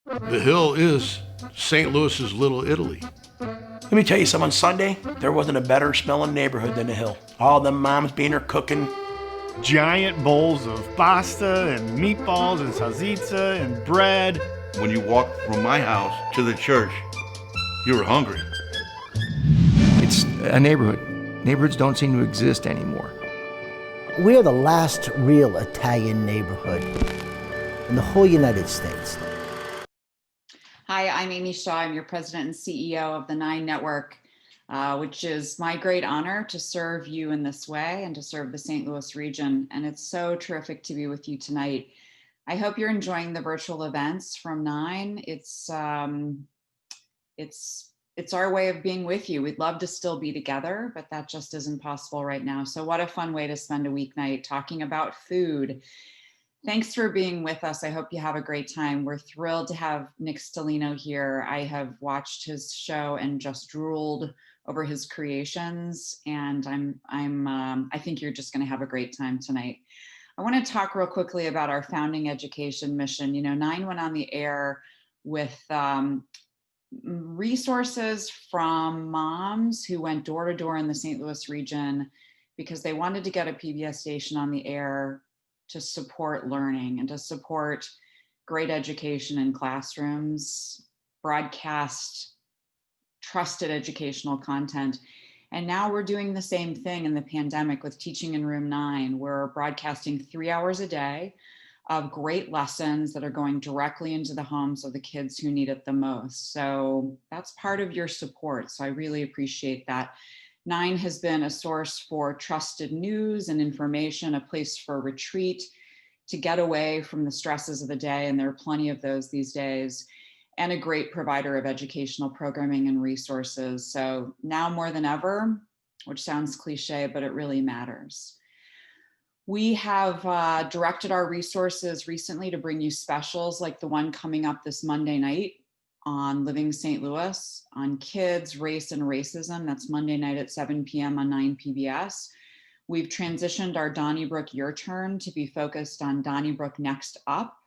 The Hill is St. Louis's Little Italy. Let me tell you something, on Sunday, there wasn't a better smelling neighborhood than the Hill. All the moms being there cooking. Giant bowls of pasta and meatballs and salsiccia and bread. When you walked from my house to the church, you were hungry. It's a neighborhood. Neighborhoods don't seem to exist anymore. We are the last real Italian neighborhood in the whole United States. Hi, I'm Amy Shaw. I'm your president and CEO of the Nine Network, which is my great honor to serve you in this way and to serve the St. Louis region. And it's so terrific to be with you tonight. I hope you're enjoying the virtual events from Nine. It's our way of being with you. We'd love to still be together, but that just isn't possible right now. So what a fun way to spend a weeknight talking about food. Thanks for being with us. I hope you have a great time. We're thrilled to have Nick Stellino here. I have watched his show and just drooled over his creations, and I think you're just going to have a great time tonight. I want to talk real quickly about our founding education mission. You know, Nine went on the air with resources from moms who went door to door in the St. Louis region because they wanted to get a PBS station on the air to support learning and to support great education in classrooms, broadcast trusted educational content. And now we're doing the same thing in the pandemic with Teaching in Room 9. We're broadcasting 3 hours a day of great lessons that are going directly into the homes of the kids who need it the most. So that's part of your support. So I really appreciate that. Nine has been a source for trusted news and information, a place for retreat, to get away from the stresses of the day, and there are plenty of those these days, and a great provider of educational programming and resources. So now more than ever, which sounds cliche, but it really matters. We have directed our resources recently to bring you specials like the one coming up this Monday night on Living St. Louis, on kids, race, and racism. That's Monday night at 7 p.m. on 9 PBS. We've transitioned our Donnybrook Your Turn to be focused on Donnybrook Next Up,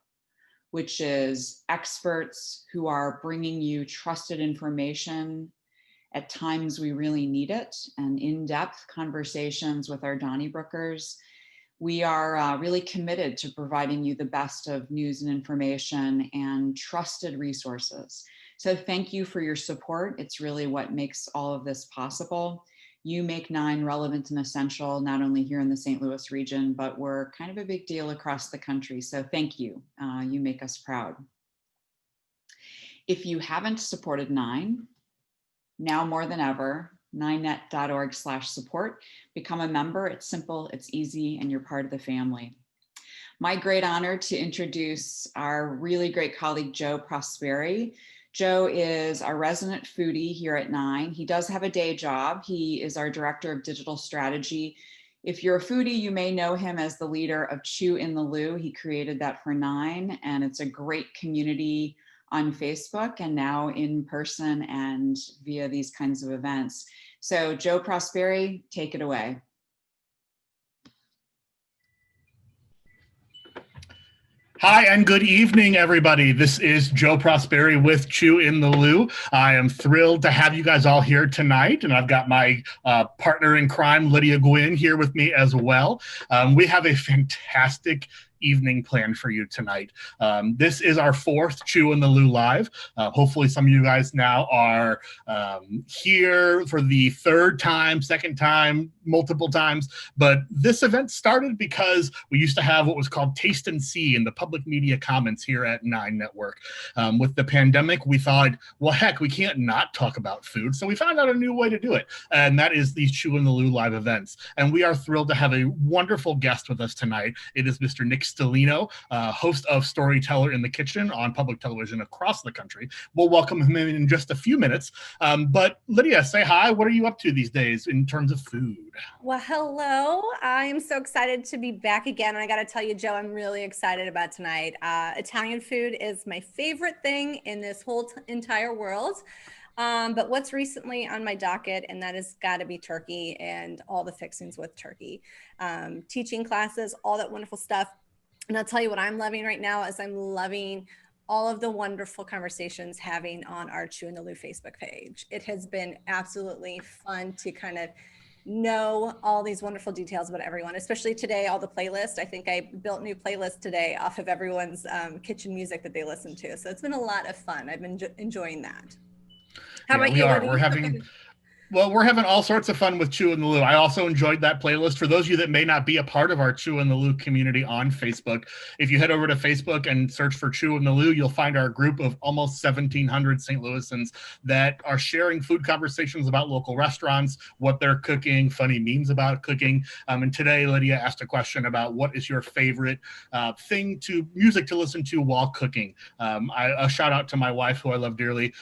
which is experts who are bringing you trusted information at times we really need it, and in-depth conversations with our Donnybrookers. We are really committed to providing you the best of news and information and trusted resources. So thank you for your support. It's really what makes all of this possible. You make Nine relevant and essential, not only here in the St. Louis region, but we're kind of a big deal across the country. So thank you. You make us proud. If you haven't supported Nine, now more than ever, ninenet.org/support. Become a member. It's simple, it's easy, and you're part of the family. My great honor to introduce our really great colleague, Joe Prosperi. Joe is our resident foodie here at Nine. He does have a day job. He is our director of digital strategy. If you're a foodie, you may know him as the leader of Chew in the Lou. He created that for Nine, and it's a great community on Facebook and now in person and via these kinds of events. So Joe Prosperi, take it away. Hi and good evening, everybody. This is Joe Prosperi with Chew in the Lou. I am thrilled to have you guys all here tonight, and I've got my partner in crime, Lydia Gwin, here with me as well. We have a fantastic evening plan for you tonight. This is our fourth Chew in the Lou live. Hopefully some of you guys now are here for the third time, second time, multiple times. But this event started because we used to have what was called Taste and See in the public media commons here at Nine Network. With the pandemic, we thought, well, heck, we can't not talk about food. So we found out a new way to do it. And that is these Chew in the Lou live events. And we are thrilled to have a wonderful guest with us tonight. It is Mr. Nick Stellino, host of Storyteller in the Kitchen on public television across the country. We'll welcome him in just a few minutes. But Lydia, say hi. What are you up to these days in terms of food? Well, hello. I'm so excited to be back again. And I got to tell you, Joe, I'm really excited about tonight. Italian food is my favorite thing in this whole entire world. But what's recently on my docket, and that has got to be turkey and all the fixings with turkey. Teaching classes, all that wonderful stuff. And I'll tell you what I'm loving right now is I'm loving all of the wonderful conversations having on our Chew in the Lou Facebook page. It has been absolutely fun to kind of know all these wonderful details about everyone, especially today, all the playlists. I think I built new playlists today off of everyone's kitchen music that they listen to. So it's been a lot of fun. I've been enjoying that. How about you? We're having all sorts of fun with Chew in the Lou. I also enjoyed that playlist. For those of you that may not be a part of our Chew in the Lou community on Facebook, if you head over to Facebook and search for Chew in the Lou, you'll find our group of almost 1,700 St. Louisans that are sharing food conversations about local restaurants, what they're cooking, funny memes about cooking. And today, Lydia asked a question about what is your favorite music to listen to while cooking. A shout out to my wife, who I love dearly.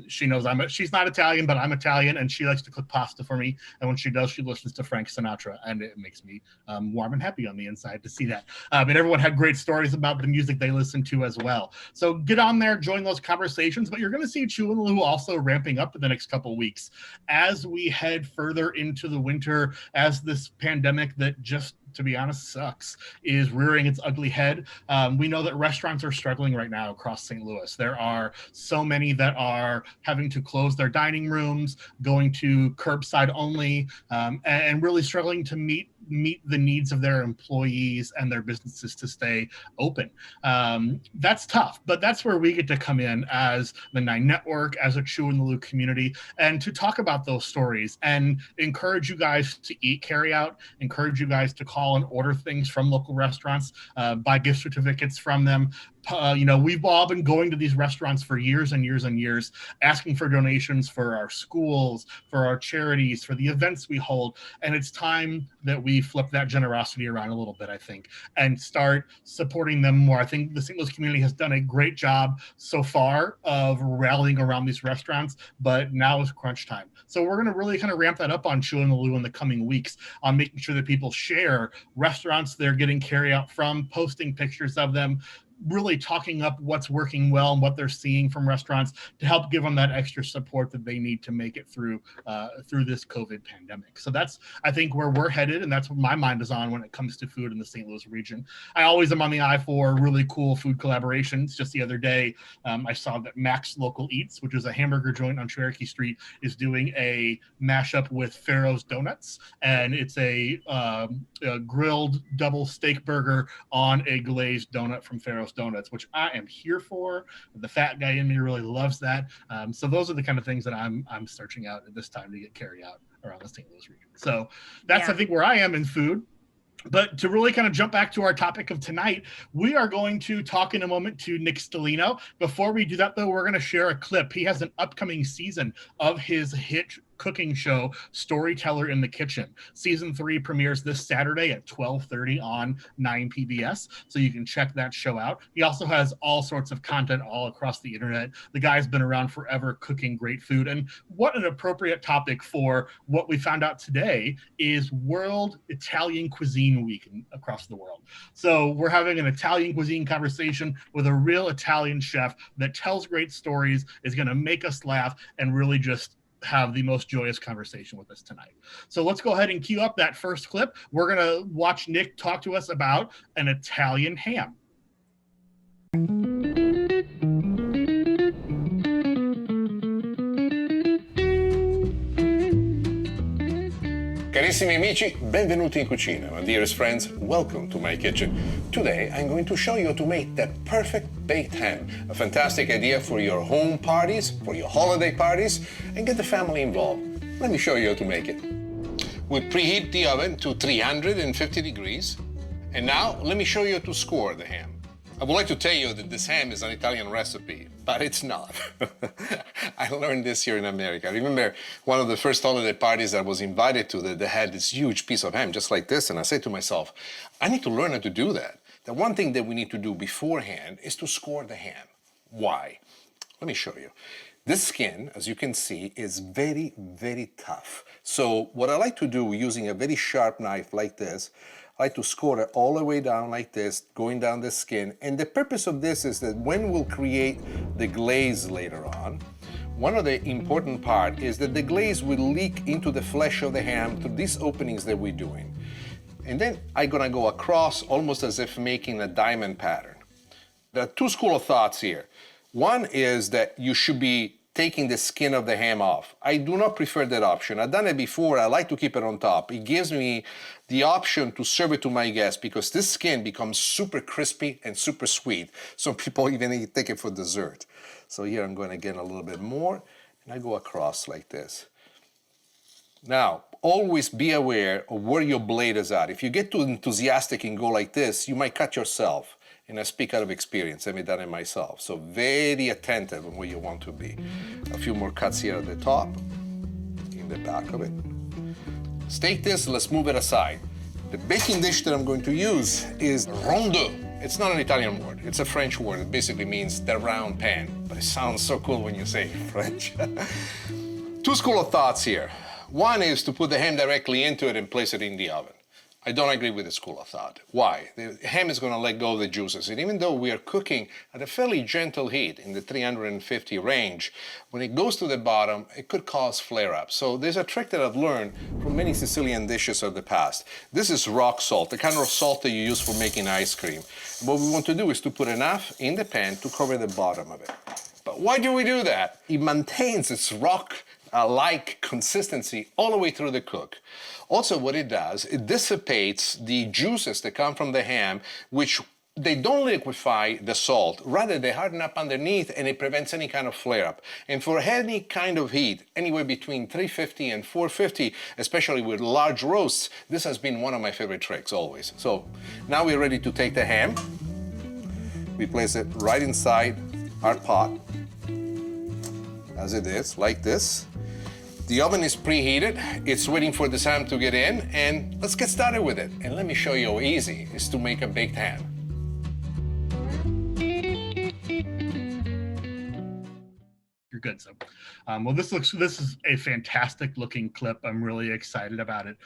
She knows she's not Italian, but I'm Italian, and she likes to cook pasta for me, and when she does, she listens to Frank Sinatra, and it makes me warm and happy on the inside to see that. And everyone had great stories about the music they listen to as well. So get on there, join those conversations. But you're going to see Chew in the Lou also ramping up in the next couple of weeks as we head further into the winter, as this pandemic that just, to be honest, sucks, is rearing its ugly head. We know that restaurants are struggling right now across St. Louis. There are so many that are having to close their dining rooms, going to curbside only, and really struggling to meet the needs of their employees and their businesses to stay open. That's tough, but that's where we get to come in as the 9 Network, as a Chew in the Lou community, and to talk about those stories and encourage you guys to eat carryout, encourage you guys to call and order things from local restaurants, buy gift certificates from them. We've all been going to these restaurants for years and years and years, asking for donations for our schools, for our charities, for the events we hold. And it's time that we flip that generosity around a little bit, I think, and start supporting them more. I think the St. Louis community has done a great job so far of rallying around these restaurants, but now is crunch time. So we're going to really kind of ramp that up on Chew in the Lou in the coming weeks, on making sure that people share restaurants they're getting carryout from, posting pictures of them, really talking up what's working well and what they're seeing from restaurants to help give them that extra support that they need to make it through this COVID pandemic. So that's, I think, where we're headed, and that's what my mind is on when it comes to food in the St. Louis region. I always am on the eye for really cool food collaborations. Just the other day, I saw that Max Local Eats, which is a hamburger joint on Cherokee Street, is doing a mashup with Pharaoh's Donuts, and it's a grilled double steak burger on a glazed donut from Pharaoh's Donuts, which I am here for. The fat guy in me really loves that. So those are the kind of things that I'm searching out at this time to get carried out around the St. Louis region. So that's, I think, where I am in food. But to really kind of jump back to our topic of tonight, we are going to talk in a moment to Nick Stellino. Before we do that, though, we're going to share a clip. He has an upcoming season of his hit cooking show, Storyteller in the Kitchen. Season 3 premieres this Saturday at 12:30 on 9 PBS, so you can check that show out. He also has all sorts of content all across the internet. The guy's been around forever cooking great food, and what an appropriate topic for what we found out today is World Italian Cuisine Week across the world. So we're having an Italian cuisine conversation with a real Italian chef that tells great stories, is going to make us laugh, and really just have the most joyous conversation with us tonight. So let's go ahead and cue up that first clip. We're going to watch Nick talk to us about an Italian ham. Carissimi amici, benvenuti in cucina. My dearest friends, welcome to my kitchen. Today, I'm going to show you how to make that perfect baked ham. A fantastic idea for your home parties, for your holiday parties, and get the family involved. Let me show you how to make it. We preheat the oven to 350 degrees. And now, let me show you how to score the ham. I would like to tell you that this ham is an Italian recipe, but it's not. I learned this here in America. I remember one of the first holiday parties I was invited to that they had this huge piece of ham just like this, and I said to myself, I need to learn how to do that. The one thing that we need to do beforehand is to score the ham. Why? Let me show you. This skin, as you can see, is very, very tough. So what I like to do using a very sharp knife like this, I like to score it all the way down like this, going down the skin. And the purpose of this is that when we'll create the glaze later on, one of the important part is that the glaze will leak into the flesh of the ham through these openings that we're doing. And then I'm gonna go across almost as if making a diamond pattern. There are two schools of thoughts here. One is that you should be taking the skin of the ham off. I do not prefer that option. I've done it before. I like to keep it on top. It gives me the option to serve it to my guests because this skin becomes super crispy and super sweet. Some people even take it for dessert. So here I'm going to get a little bit more, and I go across like this. Now, always be aware of where your blade is at. If you get too enthusiastic and go like this, you might cut yourself. And I speak out of experience, I've done it myself. So very attentive on where you want to be. A few more cuts here at the top, in the back of it. Let's take this, let's move it aside. The baking dish that I'm going to use is rondeau. It's not an Italian word, it's a French word. It basically means the round pan, but it sounds so cool when you say French. Two schools of thoughts here. One is to put the ham directly into it and place it in the oven. I don't agree with the school of thought. Why? The ham is going to let go of the juices. And even though we are cooking at a fairly gentle heat in the 350 range, when it goes to the bottom, it could cause flare-ups. So there's a trick that I've learned from many Sicilian dishes of the past. This is rock salt, the kind of salt that you use for making ice cream. And what we want to do is to put enough in the pan to cover the bottom of it. But why do we do that? It maintains its rock-like consistency all the way through the cook. Also, what it does, it dissipates the juices that come from the ham, which they don't liquefy the salt. Rather, they harden up underneath, and it prevents any kind of flare-up. And for any kind of heat, anywhere between 350 and 450, especially with large roasts, this has been one of my favorite tricks always. So now we're ready to take the ham. We place it right inside our pot, as it is, like this. The oven is preheated, it's waiting for this ham to get in, and let's get started with it. And let me show you how easy it is to make a baked ham. You're good, so. Well, this is a fantastic looking clip. I'm really excited about it.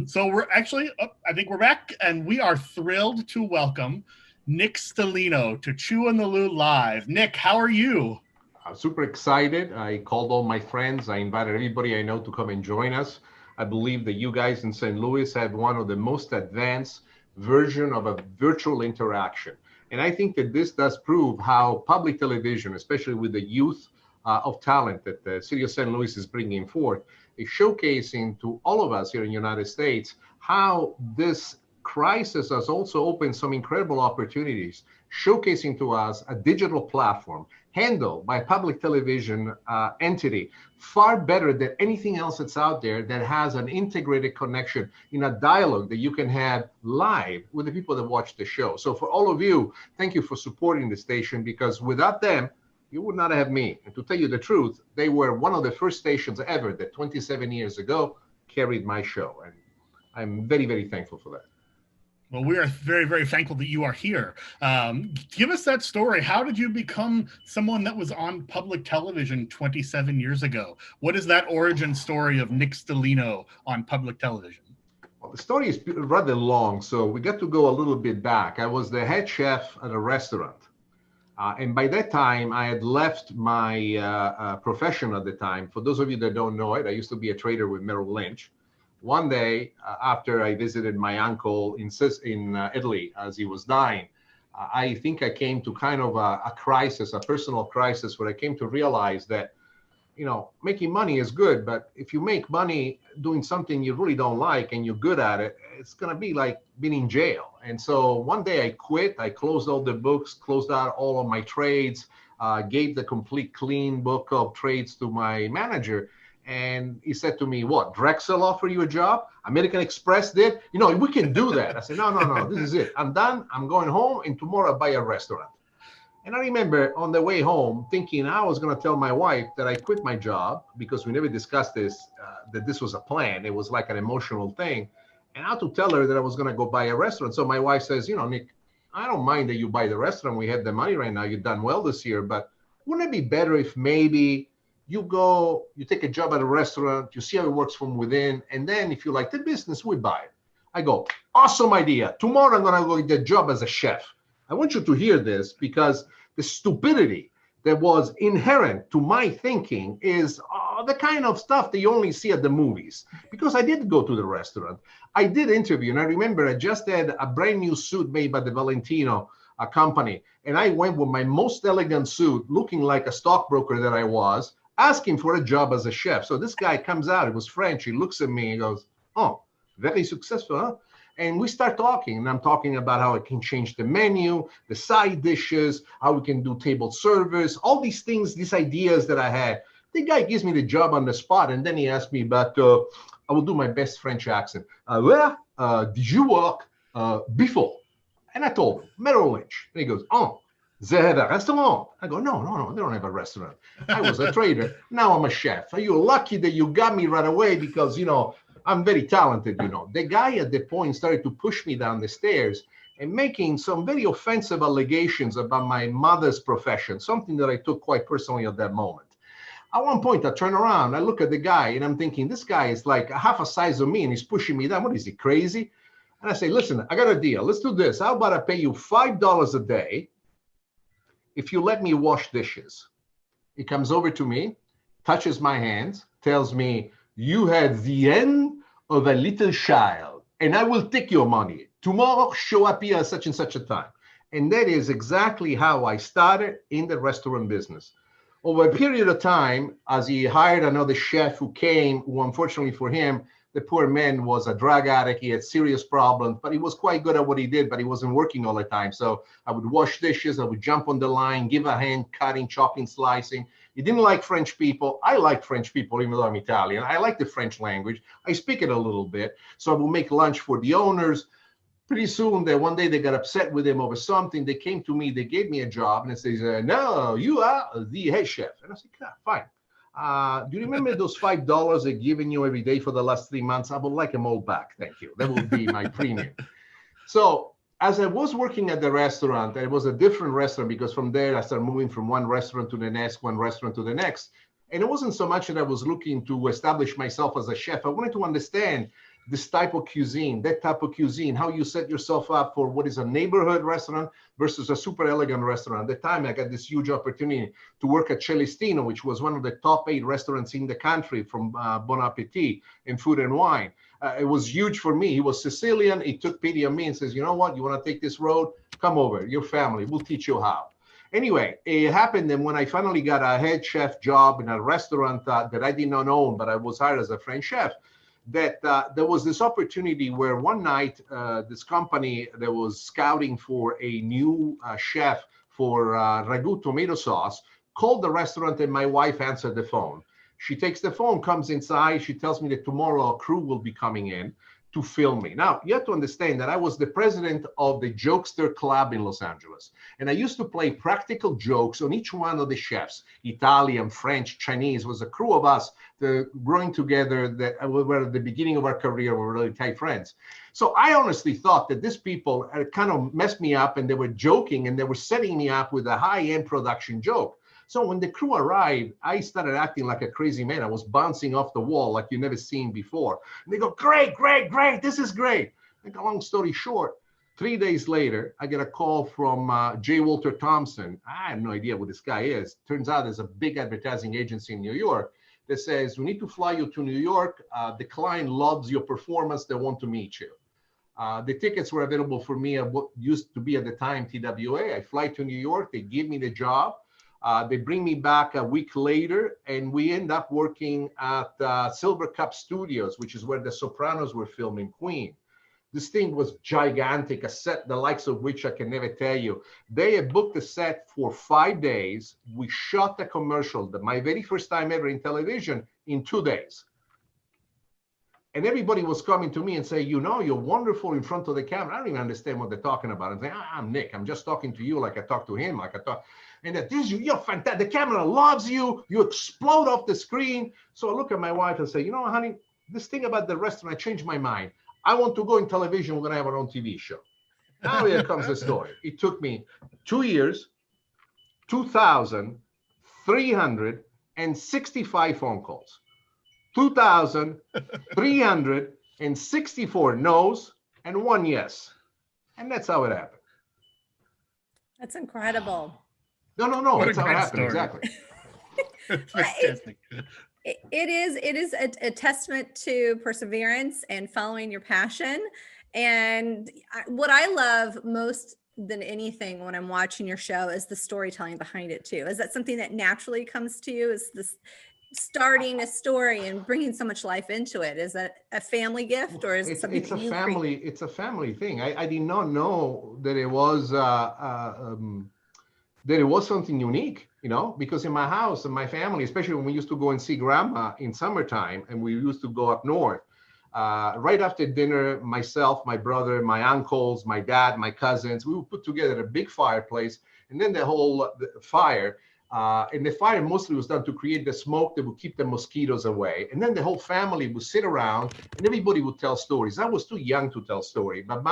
So we're actually, I think we're back, and we are thrilled to welcome Nick Stellino to Chew in the Lou Live. Nick, how are you? I'm super excited. I called all my friends. I invited everybody I know to come and join us. I believe that you guys in St. Louis have one of the most advanced version of a virtual interaction. And I think that this does prove how public television, especially with the youth of talent that the city of St. Louis is bringing forth, is showcasing to all of us here in the United States how this crisis has also opened some incredible opportunities, showcasing to us a digital platform handled by a public television entity far better than anything else that's out there that has an integrated connection in a dialogue that you can have live with the people that watch the show. So for all of you, thank you for supporting the station, because without them, you would not have me. And to tell you the truth, they were one of the first stations ever that 27 years ago carried my show. And I'm very, very thankful for that. Well, we are very, very thankful that you are here. Give us that story. How did you become someone that was on public television 27 years ago? What is that origin story of Nick Stellino on public television? Well, the story is rather long, so we got to go a little bit back. I was the head chef at a restaurant. And by that time, I had left my profession at the time. For those of you that don't know it, I used to be a trader with Merrill Lynch. One day, after I visited my uncle in Italy as he was dying, I think I came to kind of a crisis, a personal crisis, where I came to realize that, you know, making money is good, but if you make money doing something you really don't like and you're good at it, it's going to be like being in jail. And so one day I quit. I closed all the books, closed out all of my trades, gave the complete clean book of trades to my manager. And he said to me, what, Drexel offered you a job? American Express did? You know, we can do that. I said, no, this is it. I'm done. I'm going home, and tomorrow I'll buy a restaurant. And I remember on the way home thinking I was going to tell my wife that I quit my job, because we never discussed this, that this was a plan. It was like an emotional thing. And I had to tell her that I was going to go buy a restaurant. So my wife says, you know, Nick, I don't mind that you buy the restaurant. We have the money right now. You've done well this year. But wouldn't it be better if maybe you go, you take a job at a restaurant, you see how it works from within, and then if you like the business, we buy it. I go, awesome idea. Tomorrow I'm going to go get a job as a chef. I want you to hear this, because the stupidity that was inherent to my thinking is the kind of stuff that you only see at the movies. Because I did go to the restaurant. I did interview, and I remember I just had a brand new suit made by the Valentino company. And I went with my most elegant suit, looking like a stockbroker that I was, asking for a job as a chef. So this guy comes out, it was French, he looks at me and goes, oh, very successful, huh? And we start talking, and I'm talking about how I can change the menu, the side dishes, how we can do table service, all these things, these ideas that I had. The guy gives me the job on the spot, and then he asked me about, I will do my best French accent. Where did you work before? And I told him, Merrill Lynch. And he goes, oh, they have a restaurant. I go, no, they don't have a restaurant. I was a trader. Now I'm a chef. You're lucky that you got me right away because, I'm very talented, The guy at the point started to push me down the stairs and making some very offensive allegations about my mother's profession, something that I took quite personally at that moment. At one point, I turn around, I look at the guy, and I'm thinking, this guy is like half a size of me, and he's pushing me down. What is he, crazy? And I say, listen, I got a deal. Let's do this. How about I pay you $5 a day if you let me wash dishes? He comes over to me, touches my hands, tells me, you had the end of a little child, and I will take your money. Tomorrow, show up here at such and such a time. And that is exactly how I started in the restaurant business. Over a period of time, as he hired another chef who came, who unfortunately for him, the poor man was a drug addict. He had serious problems, but he was quite good at what he did, but he wasn't working all the time. So I would wash dishes, I would jump on the line, give a hand, cutting, chopping, slicing. He didn't like French people. I like French people, even though I'm Italian. I like the French language. I speak it a little bit. So I would make lunch for the owners. Pretty soon, one day they got upset with him over something. They came to me, they gave me a job, and they said, no, you are the head chef. And I said, yeah, fine. Do you remember those $5 they're giving you every day for the last 3 months? I would like them all back. Thank you. That will be my premium. So as I was working at the restaurant, it was a different restaurant because from there I started moving from one restaurant to the next, one restaurant to the next. And it wasn't so much that I was looking to establish myself as a chef. I wanted to understand this type of cuisine, that type of cuisine, how you set yourself up for what is a neighborhood restaurant versus a super elegant restaurant. At the time, I got this huge opportunity to work at Stellino, which was one of the top 8 restaurants in the country from Bon Appetit in food and wine. It was huge for me. He was Sicilian. He took pity on me and says, you know what, you want to take this road? Come over, your family, we'll teach you how. Anyway, it happened, and when I finally got a head chef job in a restaurant that I did not own, but I was hired as a French chef, that there was this opportunity where one night, this company that was scouting for a new chef for ragu tomato sauce called the restaurant, and my wife answered the phone. She takes the phone, comes inside. She tells me that tomorrow a crew will be coming in to film me. Now, you have to understand that I was the president of the Jokester Club in Los Angeles. And I used to play practical jokes on each one of the chefs, Italian, French, Chinese. It was a crew of us growing together that were at the beginning of our career, we were really tight friends. So I honestly thought that these people kind of messed me up, and they were joking, and they were setting me up with a high-end production joke. So when the crew arrived, I started acting like a crazy man. I was bouncing off the wall like you've never seen before. And they go, great, great, great. This is great. Like a long story short, 3 days later, I get a call from J. Walter Thompson. I have no idea what this guy is. Turns out there's a big advertising agency in New York that says, we need to fly you to New York. The client loves your performance. They want to meet you. The tickets were available for me at what used to be at the time TWA. I fly to New York. They give me the job. They bring me back a week later, and we end up working at Silver Cup Studios, which is where The Sopranos were filming Queen. This thing was gigantic, a set the likes of which I can never tell you. They had booked the set for 5 days. We shot the commercial, my very first time ever in television, in 2 days. And everybody was coming to me and saying, you know, you're wonderful in front of the camera. I don't even understand what they're talking about. I'm saying, I'm Nick. I'm just talking to you like I talk to him, like I talk. And that this, you're fantastic. The camera loves you. You explode off the screen. So I look at my wife and say, you know, honey, this thing about the restaurant, I changed my mind. I want to go in television. We're going to have our own TV show. Now here comes the story. It took me 2 years, 2,365 phone calls, 2,364 no's, and 1 yes. And that's how it happened. That's incredible. No. That's how it happened. Exactly. Fantastic. It is a testament to perseverance and following your passion. And what I love most than anything when I'm watching your show is the storytelling behind it too. Is that something that naturally comes to you? Is this starting a story and bringing so much life into it? Is that a family gift, or is it something that you create? It's a family thing. I did not know that it was something unique, because in my house and my family, especially when we used to go and see grandma in summertime, and we used to go up north, right after dinner, myself, my brother, my uncles, my dad, my cousins, we would put together a big fireplace, and then the whole fire. And the fire mostly was done to create the smoke that would keep the mosquitoes away. And then the whole family would sit around and everybody would tell stories. I was too young to tell stories, but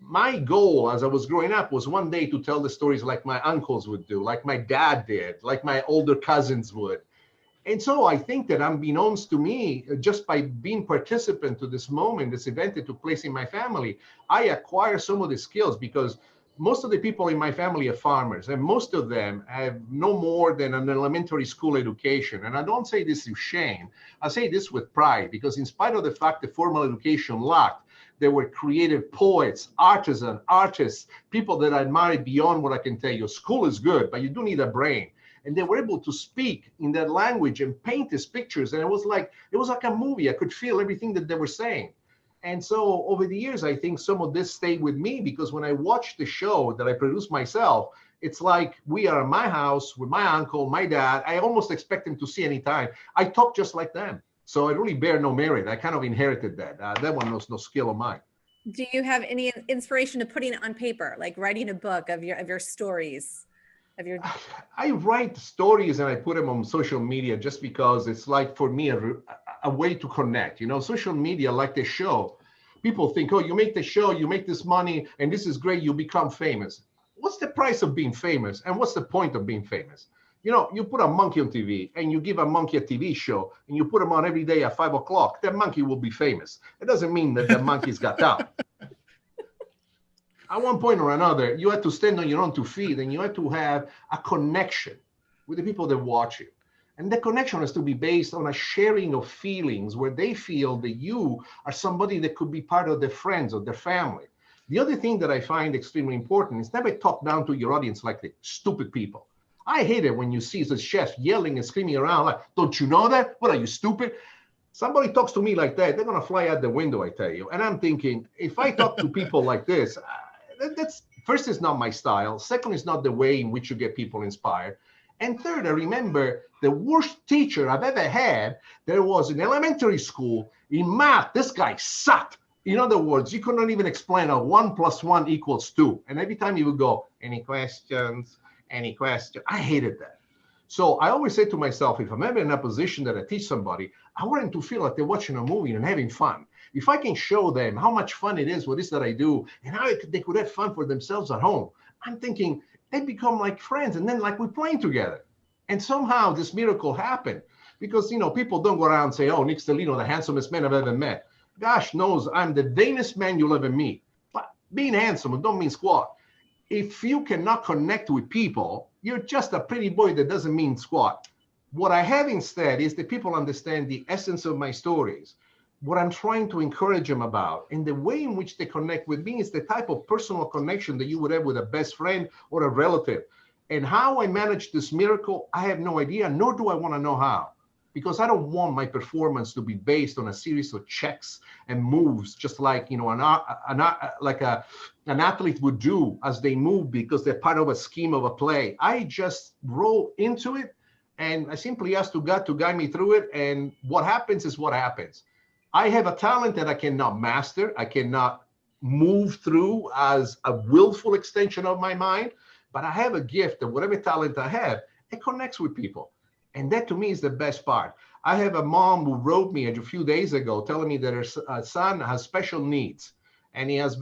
my goal as I was growing up was one day to tell the stories like my uncles would do, like my dad did, like my older cousins would. And so I think that unbeknownst to me, just by being participant to this moment, this event that took place in my family, I acquired some of the skills, because most of the people in my family are farmers, and most of them have no more than an elementary school education. And I don't say this with shame. I say this with pride, because in spite of the fact that formal education lacked, there were creative poets, artists, people that I admired beyond what I can tell you. School is good, but you do need a brain. And they were able to speak in that language and paint these pictures. And it was like a movie. I could feel everything that they were saying. And so over the years, I think some of this stayed with me, because when I watched the show that I produced myself, it's like we are in my house with my uncle, my dad. I almost expect them to see anytime. I talk just like them. So I really bear no merit. I kind of inherited that. That one was no skill of mine. Do you have any inspiration to putting it on paper, like writing a book of your stories? I write stories and I put them on social media just because it's like, for me, a way to connect. Social media, like the show, people think, oh, you make the show, you make this money, and this is great, you become famous. What's the price of being famous? And what's the point of being famous? You put a monkey on TV and you give a monkey a TV show and you put him on every day at 5 o'clock, that monkey will be famous. It doesn't mean that the monkey's got talent. At one point or another, you have to stand on your own 2 feet, and you have to have a connection with the people that watch you. And the connection has to be based on a sharing of feelings where they feel that you are somebody that could be part of their friends or their family. The other thing that I find extremely important is never talk down to your audience like the stupid people. I hate it when you see the chef yelling and screaming around like, don't you know that? What are you, stupid? Somebody talks to me like that, they're going to fly out the window, I tell you. And I'm thinking, if I talk to people like this, that's first, is not my style. Second, is not the way in which you get people inspired. And third, I remember the worst teacher I've ever had. There was in elementary school in math. This guy sucked. In other words, you could not even explain a 1 + 1 = 2. And every time he would go, any questions? Any questions? I hated that. So I always say to myself, if I'm ever in a position that I teach somebody, I want them to feel like they're watching a movie and having fun. If I can show them how much fun it is, what it is that I do, and how they could have fun for themselves at home, I'm thinking they become like friends, and then like we're playing together. And somehow this miracle happened, because people don't go around and say, oh, Nick Stellino, the handsomest man I've ever met. Gosh knows I'm the vainest man you'll ever meet. But being handsome don't mean squat. If you cannot connect with people, you're just a pretty boy that doesn't mean squat. What I have instead is that people understand the essence of my stories, what I'm trying to encourage them about, and the way in which they connect with me is the type of personal connection that you would have with a best friend or a relative. And how I manage this miracle, I have no idea, nor do I want to know how, because I don't want my performance to be based on a series of checks and moves, just like an athlete would do as they move, because they're part of a scheme of a play. I just roll into it, and I simply ask to God to guide me through it. And what happens is what happens. I have a talent that I cannot master. I cannot move through as a willful extension of my mind, but I have a gift that whatever talent I have, it connects with people. And that to me is the best part. I have a mom who wrote me a few days ago telling me that her son has special needs, and he has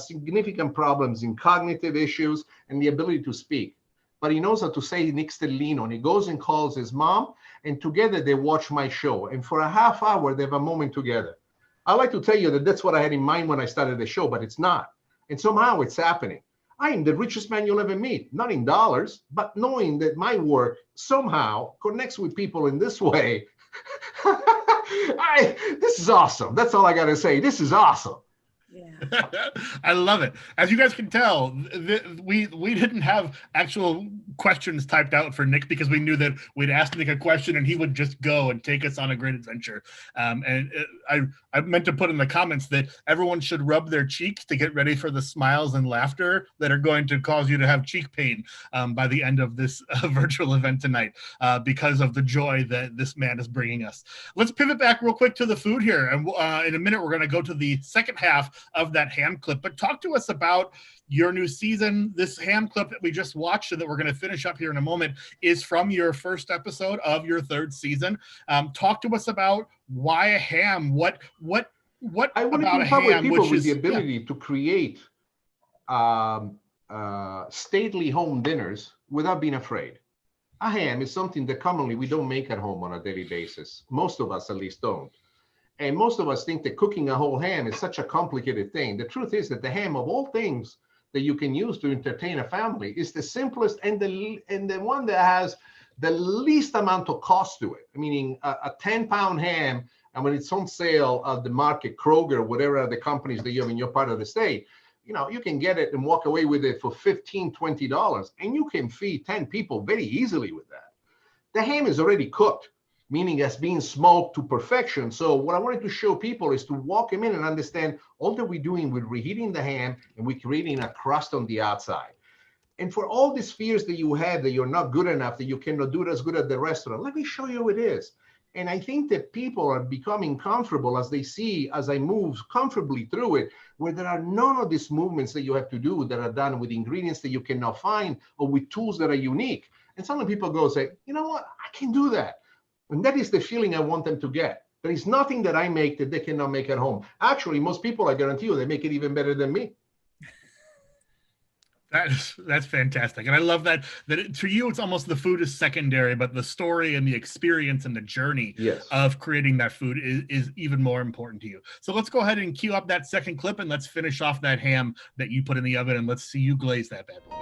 significant problems in cognitive issues and the ability to speak. But he knows how to say Nick Stellino, and he goes and calls his mom, and together they watch my show. And for a half hour, they have a moment together. I like to tell you that that's what I had in mind when I started the show, but it's not. And somehow it's happening. I am the richest man you'll ever meet, not in dollars, but knowing that my work somehow connects with people in this way. This is awesome. That's all I got to say. This is awesome. Yeah. I love it. As you guys can tell, we didn't have actual questions typed out for Nick because we knew that we'd ask Nick a question and he would just go and take us on a great adventure. I meant to put in the comments that everyone should rub their cheeks to get ready for the smiles and laughter that are going to cause you to have cheek pain by the end of this virtual event tonight because of the joy that this man is bringing us. Let's pivot back real quick to the food here. And in a minute, we're going to go to the second half of that ham clip, but talk to us about your new season. This ham clip that we just watched and that we're going to finish up here in a moment is from your first episode of your third season. Talk to us about why a ham. What I want about to a empower ham, people which with is the ability to create stately home dinners without being afraid. A ham is something that commonly we don't make at home on a daily basis. Most of us at least don't. And most of us think that cooking a whole ham is such a complicated thing. The truth is that the ham, of all things that you can use to entertain a family, is the simplest and the one that has the least amount of cost to it. Meaning a 10-pound ham, and when it's on sale at the market, Kroger, whatever are the companies that you have in your part of the state, you can get it and walk away with it for $15, $20, and you can feed 10 people very easily with that. The ham is already cooked, meaning it's being smoked to perfection. So what I wanted to show people is to walk them in and understand all that we're doing with reheating the ham and we're creating a crust on the outside. And for all these fears that you have that you're not good enough, that you cannot do it as good at the restaurant, let me show you how it is. And I think that people are becoming comfortable as they see, as I move comfortably through it, where there are none of these movements that you have to do that are done with ingredients that you cannot find or with tools that are unique. And some people go say, you know what, I can do that. And that is the feeling I want them to get. There is nothing that I make that they cannot make at home. Actually, most people, I guarantee you, they make it even better than me. That's fantastic. And I love that to you, it's almost the food is secondary, but the story and the experience and the journey of creating that food is even more important to you. So let's go ahead and cue up that second clip and let's finish off that ham that you put in the oven and let's see you glaze that bad boy.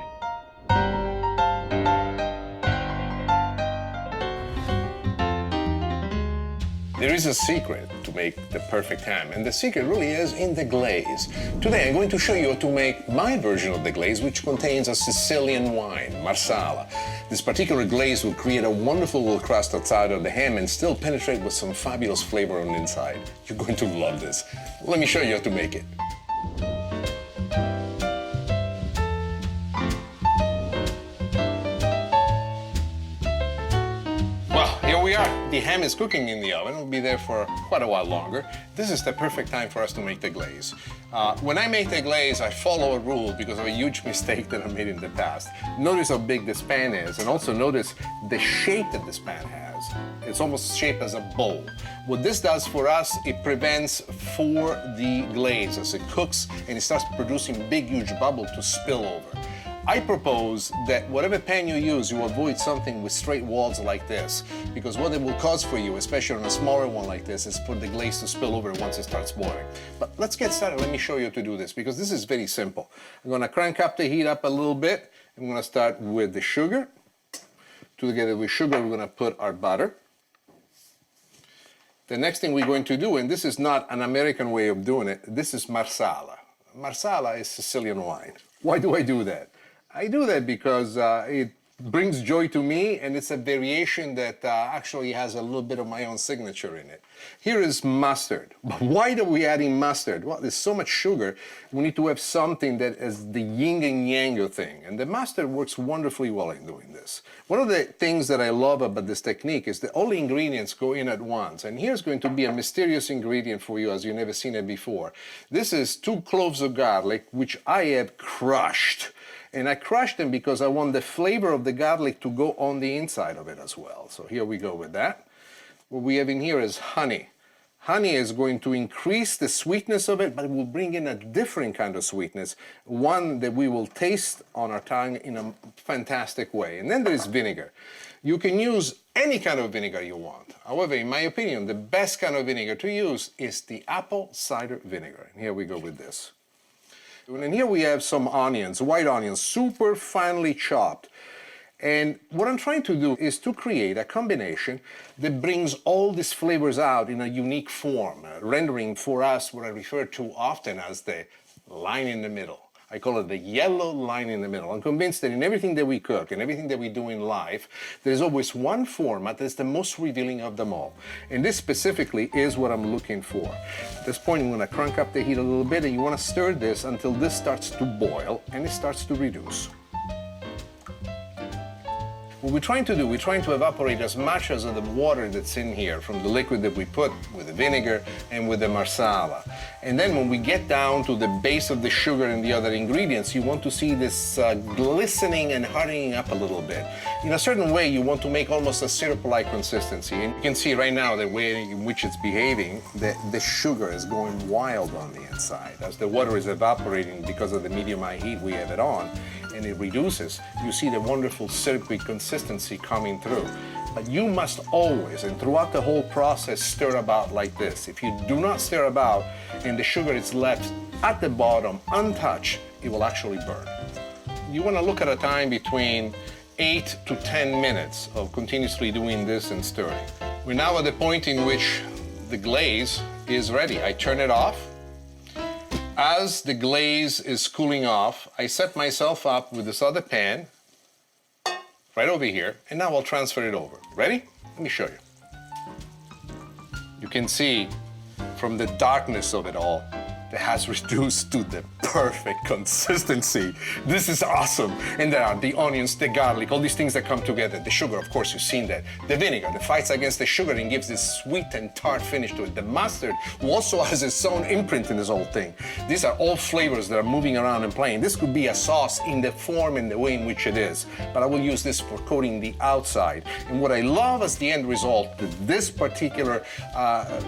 There is a secret to make the perfect ham, and the secret really is in the glaze. Today I'm going to show you how to make my version of the glaze, which contains a Sicilian wine, Marsala. This particular glaze will create a wonderful little crust outside of the ham and still penetrate with some fabulous flavor on the inside. You're going to love this. Let me show you how to make it. We are. The ham is cooking in the oven. It'll be there for quite a while longer. This is the perfect time for us to make the glaze. When I make the glaze, I follow a rule because of a huge mistake that I made in the past. Notice how big this pan is, and also notice the shape that this pan has. It's almost shaped as a bowl. What this does for us, it prevents for the glaze as it cooks and it starts producing big, huge bubble to spill over. I propose that whatever pan you use, you avoid something with straight walls like this, because what it will cause for you, especially on a smaller one like this, is for the glaze to spill over once it starts boiling. But let's get started. Let me show you how to do this, because this is very simple. I'm going to crank up the heat up a little bit. I'm going to start with the sugar. Together with sugar, we're going to put our butter. The next thing we're going to do, and this is not an American way of doing it, this is Marsala. Marsala is Sicilian wine. Why do I do that? I do that because it brings joy to me, and it's a variation that actually has a little bit of my own signature in it. Here is mustard. But why are we adding mustard? Well, there's so much sugar, we need to have something that is the yin and yang thing, and the mustard works wonderfully well in doing this. One of the things that I love about this technique is that all the ingredients go in at once, and here's going to be a mysterious ingredient for you as you've never seen it before. This is 2 cloves of garlic, which I have crushed. And I crushed them because I want the flavor of the garlic to go on the inside of it as well. So here we go with that. What we have in here is honey. Honey is going to increase the sweetness of it, but it will bring in a different kind of sweetness, one that we will taste on our tongue in a fantastic way. And then there is vinegar. You can use any kind of vinegar you want. However, in my opinion, the best kind of vinegar to use is the apple cider vinegar. And here we go with this. And here we have some onions, white onions, super finely chopped. And what I'm trying to do is to create a combination that brings all these flavors out in a unique form, rendering for us what I refer to often as the line in the middle. I call it the yellow line in the middle. I'm convinced that in everything that we cook and everything that we do in life, there's always one format that's the most revealing of them all. And this specifically is what I'm looking for. At this point, I'm gonna crank up the heat a little bit, and you wanna stir this until this starts to boil and it starts to reduce. What we're trying to do, we're trying to evaporate as much as of the water that's in here from the liquid that we put with the vinegar and with the marsala. And then when we get down to the base of the sugar and the other ingredients, you want to see this glistening and hardening up a little bit. In a certain way, you want to make almost a syrup-like consistency. And you can see right now the way in which it's behaving, the sugar is going wild on the inside. As the water is evaporating because of the medium-high heat we have it on, and it reduces, you see the wonderful syrupy consistency coming through. But you must always, and throughout the whole process, stir about like this. If you do not stir about and the sugar is left at the bottom untouched, it will actually burn. You want to look at a time between 8 to 10 minutes of continuously doing this and stirring. We're now at the point in which the glaze is ready. I turn it off. As the glaze is cooling off, I set myself up with this other pan right over here, and now I'll transfer it over. Ready? Let me show you. You can see from the darkness of it all, that has reduced to the perfect consistency. This is awesome. And there are the onions, the garlic, all these things that come together. The sugar, of course, you've seen that. The vinegar that fights against the sugar and gives this sweet and tart finish to it. The mustard, who also has its own imprint in this whole thing. These are all flavors that are moving around and playing. This could be a sauce in the form and the way in which it is, but I will use this for coating the outside. And what I love as the end result that this particular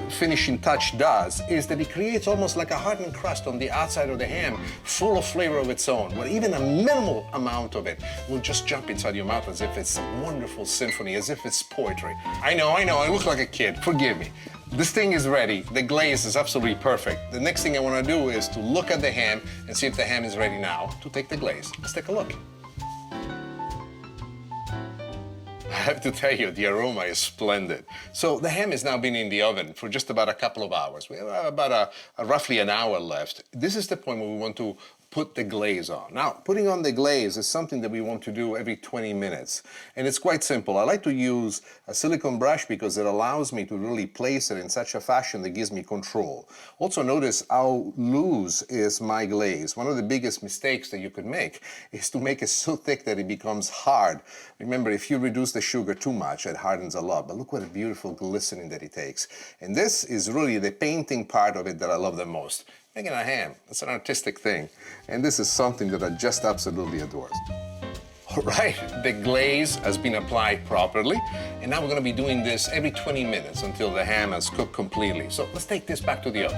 finishing touch does is that it creates almost like a hardened crust on the outside of the ham, full of flavor of its own, where even a minimal amount of it will just jump inside your mouth as if it's a wonderful symphony, as if it's poetry. I know, I look like a kid, forgive me. This thing is ready, the glaze is absolutely perfect. The next thing I want to do is to look at the ham and see if the ham is ready now to take the glaze. Let's take a look. I have to tell you, the aroma is splendid. So the ham has now been in the oven for just about a couple of hours. We have about roughly an hour left. This is the point where we want to put the glaze on. Now, putting on the glaze is something that we want to do every 20 minutes. And it's quite simple. I like to use a silicone brush because it allows me to really place it in such a fashion that gives me control. Also notice how loose is my glaze. One of the biggest mistakes that you could make is to make it so thick that it becomes hard. Remember, if you reduce the sugar too much, it hardens a lot. But look what a beautiful glistening that it takes. And this is really the painting part of it that I love the most. Making a ham, it's an artistic thing. And this is something that I just absolutely adore. All right, the glaze has been applied properly. And now we're gonna be doing this every 20 minutes until the ham has cooked completely. So let's take this back to the oven.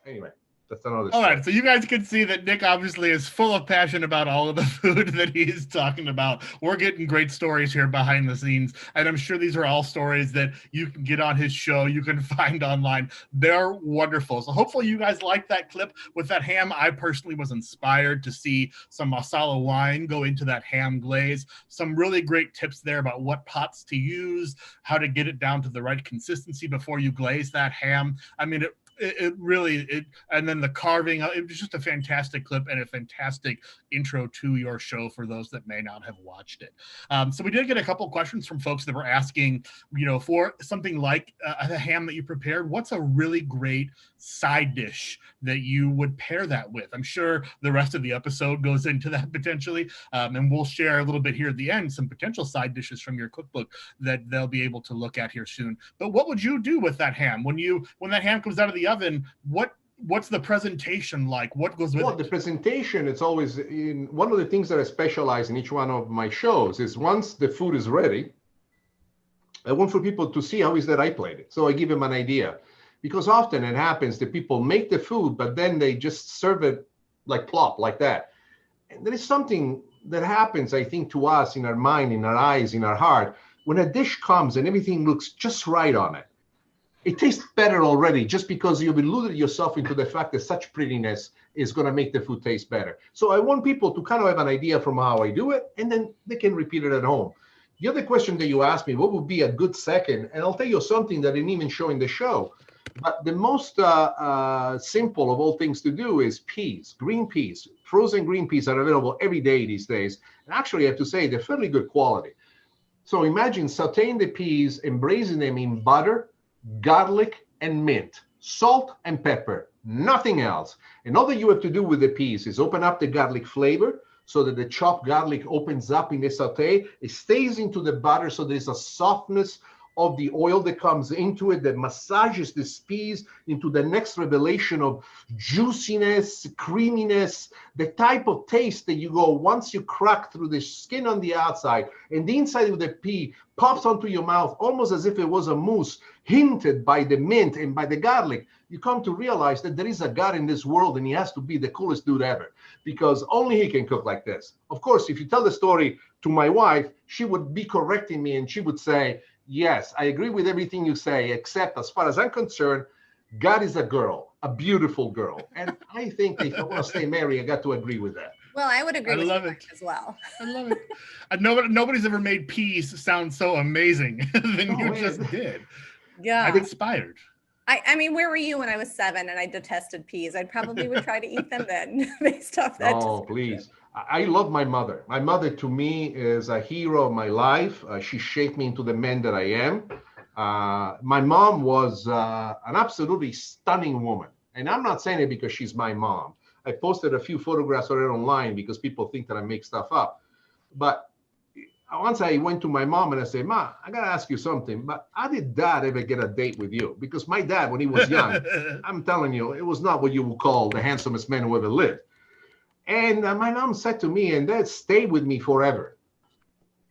Anyway, that's another All story. right, so you guys can see that Nick obviously is full of passion about all of the food that he is talking about. We're getting great stories here behind the scenes, and I'm sure these are all stories that you can get on his show, you can find online. They're wonderful. So hopefully you guys like that clip with that ham. I personally was inspired to see some masala wine go into that ham glaze. Some really great tips there about what pots to use, how to get it down to the right consistency before you glaze that ham. I mean, it really, and then the carving, it was just a fantastic clip and a fantastic intro to your show for those that may not have watched it. So we did get a couple questions from folks that were asking, you know, for something like a ham that you prepared, what's a really great side dish that you would pair that with? I'm sure the rest of the episode goes into that potentially, and we'll share a little bit here at the end, some potential side dishes from your cookbook that they'll be able to look at here soon. But what would you do with that ham? When that ham comes out of the oven, what's the presentation like? What goes with it? The presentation, it's always one of the things that I specialize in each one of my shows is once the food is ready, I want for people to see how is that I played it. So I give them an idea. Because often it happens that people make the food, but then they just serve it like plop, like that. And there is something that happens, I think, to us in our mind, in our eyes, in our heart, when a dish comes and everything looks just right on it. it tastes better already just because you've alluded yourself into the fact that such prettiness is going to make the food taste better. So I want people to kind of have an idea from how I do it, and then they can repeat it at home. The other question that you asked me, what would be a good second? And I'll tell you something that I didn't even show in the show. But the most simple of all things to do is peas, green peas. Frozen green peas are available every day these days. And actually, I have to say, they're fairly good quality. So imagine sauteing the peas and braising them in butter, garlic, and mint, salt and pepper, nothing else. And all that you have to do with the peas is open up the garlic flavor so that the chopped garlic opens up in the saute. It stays into the butter, so there's a softness of the oil that comes into it that massages the peas into the next revelation of juiciness, creaminess, the type of taste that you go once you crack through the skin on the outside and the inside of the pea pops onto your mouth almost as if it was a mousse hinted by the mint and by the garlic. You come to realize that there is a God in this world and he has to be the coolest dude ever because only he can cook like this. Of course, if you tell the story to my wife, she would be correcting me and she would say, yes, I agree with everything you say, except as far as I'm concerned, God is a girl, a beautiful girl. And I think if I want to stay married, I got to agree with that. Well, I would agree with you as well. I love it. Nobody's ever made peas sound so amazing than you just did. Yeah. I'm inspired. I mean, where were you when I was 7 and I detested peas? I probably would try to eat them then based off that. Oh, please. I love my mother. My mother, to me, is a hero of my life. She shaped me into the man that I am. My mom was an absolutely stunning woman. And I'm not saying it because she's my mom. I posted a few photographs of her online because people think that I make stuff up. But once I went to my mom and I said, Ma, I got to ask you something. But how did Dad ever get a date with you? Because my dad, when he was young, I'm telling you, it was not what you would call the handsomest man who ever lived. And my mom said to me, and that stayed with me forever.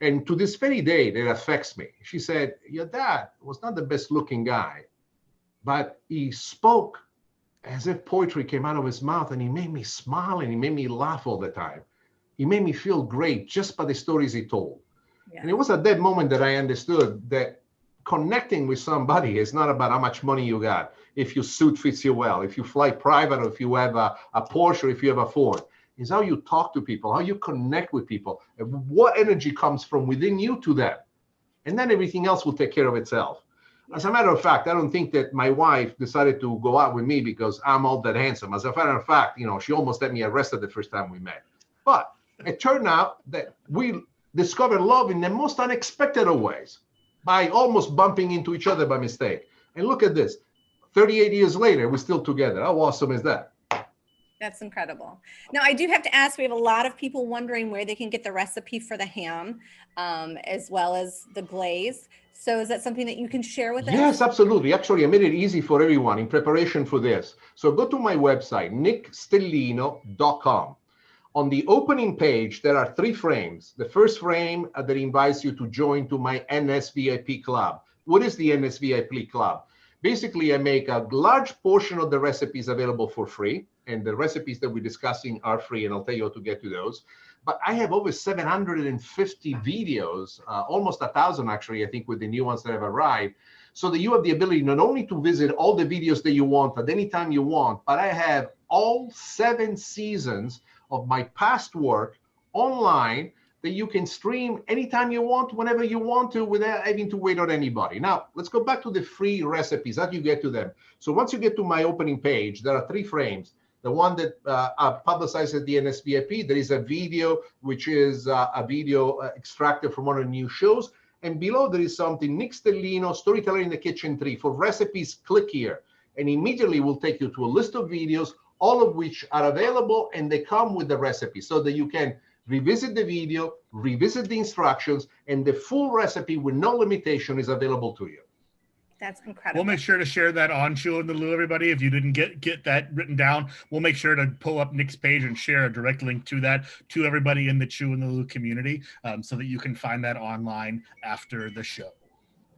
And to this very day, that affects me. She said, your dad was not the best looking guy, but he spoke as if poetry came out of his mouth and he made me smile and he made me laugh all the time. He made me feel great just by the stories he told. Yeah. And it was at that moment that I understood that connecting with somebody is not about how much money you got, if your suit fits you well, if you fly private, or if you have a Porsche, or if you have a Ford. Is how you talk to people, how you connect with people, and what energy comes from within you to them. And then everything else will take care of itself. As a matter of fact, I don't think that my wife decided to go out with me because I'm all that handsome. As a matter of fact, she almost had me arrested the first time we met. But it turned out that we discovered love in the most unexpected of ways by almost bumping into each other by mistake. And look at this, 38 years later, we're still together. How awesome is that? That's incredible. Now, I do have to ask, we have a lot of people wondering where they can get the recipe for the ham, as well as the glaze. So is that something that you can share with us? Yes, absolutely. Actually, I made it easy for everyone in preparation for this. So go to my website, nickstellino.com. On the opening page, there are 3 frames. The first frame that invites you to join to my NSVIP club. What is the NSVIP club? Basically, I make a large portion of the recipes available for free, and the recipes that we're discussing are free, and I'll tell you how to get to those. But I have over 750 videos, almost 1,000 actually, I think, with the new ones that have arrived, so that you have the ability not only to visit all the videos that you want at any time you want, but I have all 7 seasons of my past work online that you can stream anytime you want, whenever you want to, without having to wait on anybody. Now, let's go back to the free recipes. How do you get to them? So once you get to my opening page, there are 3 frames. The one that I publicized at the NSVIP, there is a video, which is a video extracted from one of the new shows. And below there is something, Nick Stellino, Storyteller in the Kitchen 3. For recipes, click here. And immediately will take you to a list of videos, all of which are available, and they come with the recipe so that you can revisit the video, revisit the instructions, and the full recipe with no limitation is available to you. That's incredible. We'll make sure to share that on Chew in the Lou, everybody. If you didn't get that written down, we'll make sure to pull up Nick's page and share a direct link to that to everybody in the Chew in the Lou community, so that you can find that online after the show.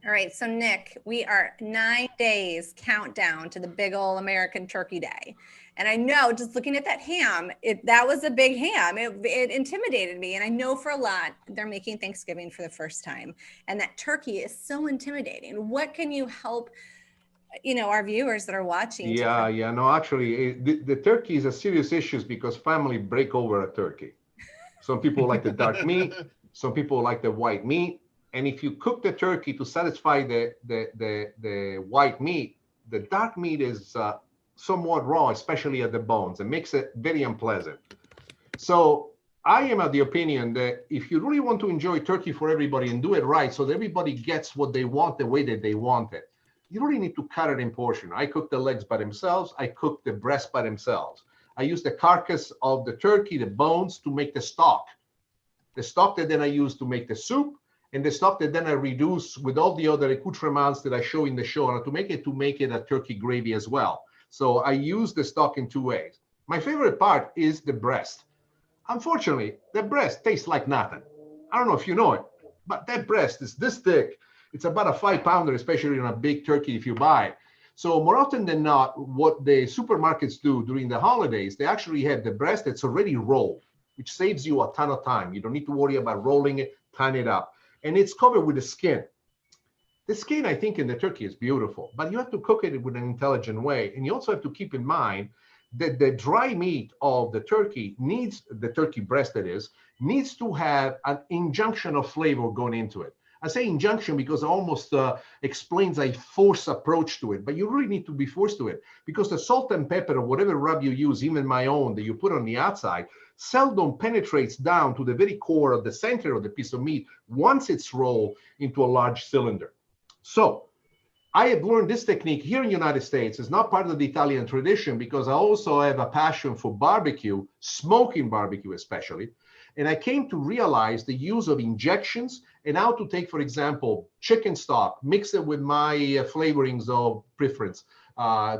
All right, so Nick, we are 9 days countdown to the big old American Turkey Day. And I know, just looking at that ham, that was a big ham. It intimidated me. And I know for a lot, they're making Thanksgiving for the first time. And that turkey is so intimidating. What can you help our viewers that are watching. Yeah. No, actually, the turkey is a serious issue because family break over a turkey. Some people like the dark meat. Some people like the white meat. And if you cook the turkey to satisfy the white meat, the dark meat is somewhat raw, especially at the bones. It makes it very unpleasant. So I am of the opinion that if you really want to enjoy turkey for everybody and do it right so that everybody gets what they want the way that they want it, you really need to cut it in portion. I cook the legs by themselves. I cook the breast by themselves. I use the carcass of the turkey, the bones, to make the stock. The stock that then I use to make the soup, and the stock that then I reduce with all the other accoutrements that I show in the show, and to make it a turkey gravy as well. So I use the stock in two ways. My favorite part is the breast. Unfortunately, the breast tastes like nothing. I don't know if you know it, but that breast is this thick. It's about a 5-pounder, especially on a big turkey if you buy it. So more often than not, what the supermarkets do during the holidays, they actually have the breast that's already rolled, which saves you a ton of time. You don't need to worry about rolling it, tying it up. And it's covered with the skin. The skin, I think, in the turkey is beautiful, but you have to cook it with an intelligent way. And you also have to keep in mind that the dry meat of the turkey needs, the turkey breast that is, needs to have an injunction of flavor going into it. I say injunction because it almost explains a forced approach to it, but you really need to be forced to it because the salt and pepper or whatever rub you use, even my own that you put on the outside, seldom penetrates down to the very core of the center of the piece of meat once it's rolled into a large cylinder. So I have learned this technique here in the United States. It's not part of the Italian tradition because I also have a passion for barbecue, smoking barbecue especially. And I came to realize the use of injections and how to take, for example, chicken stock, mix it with my flavorings of preference,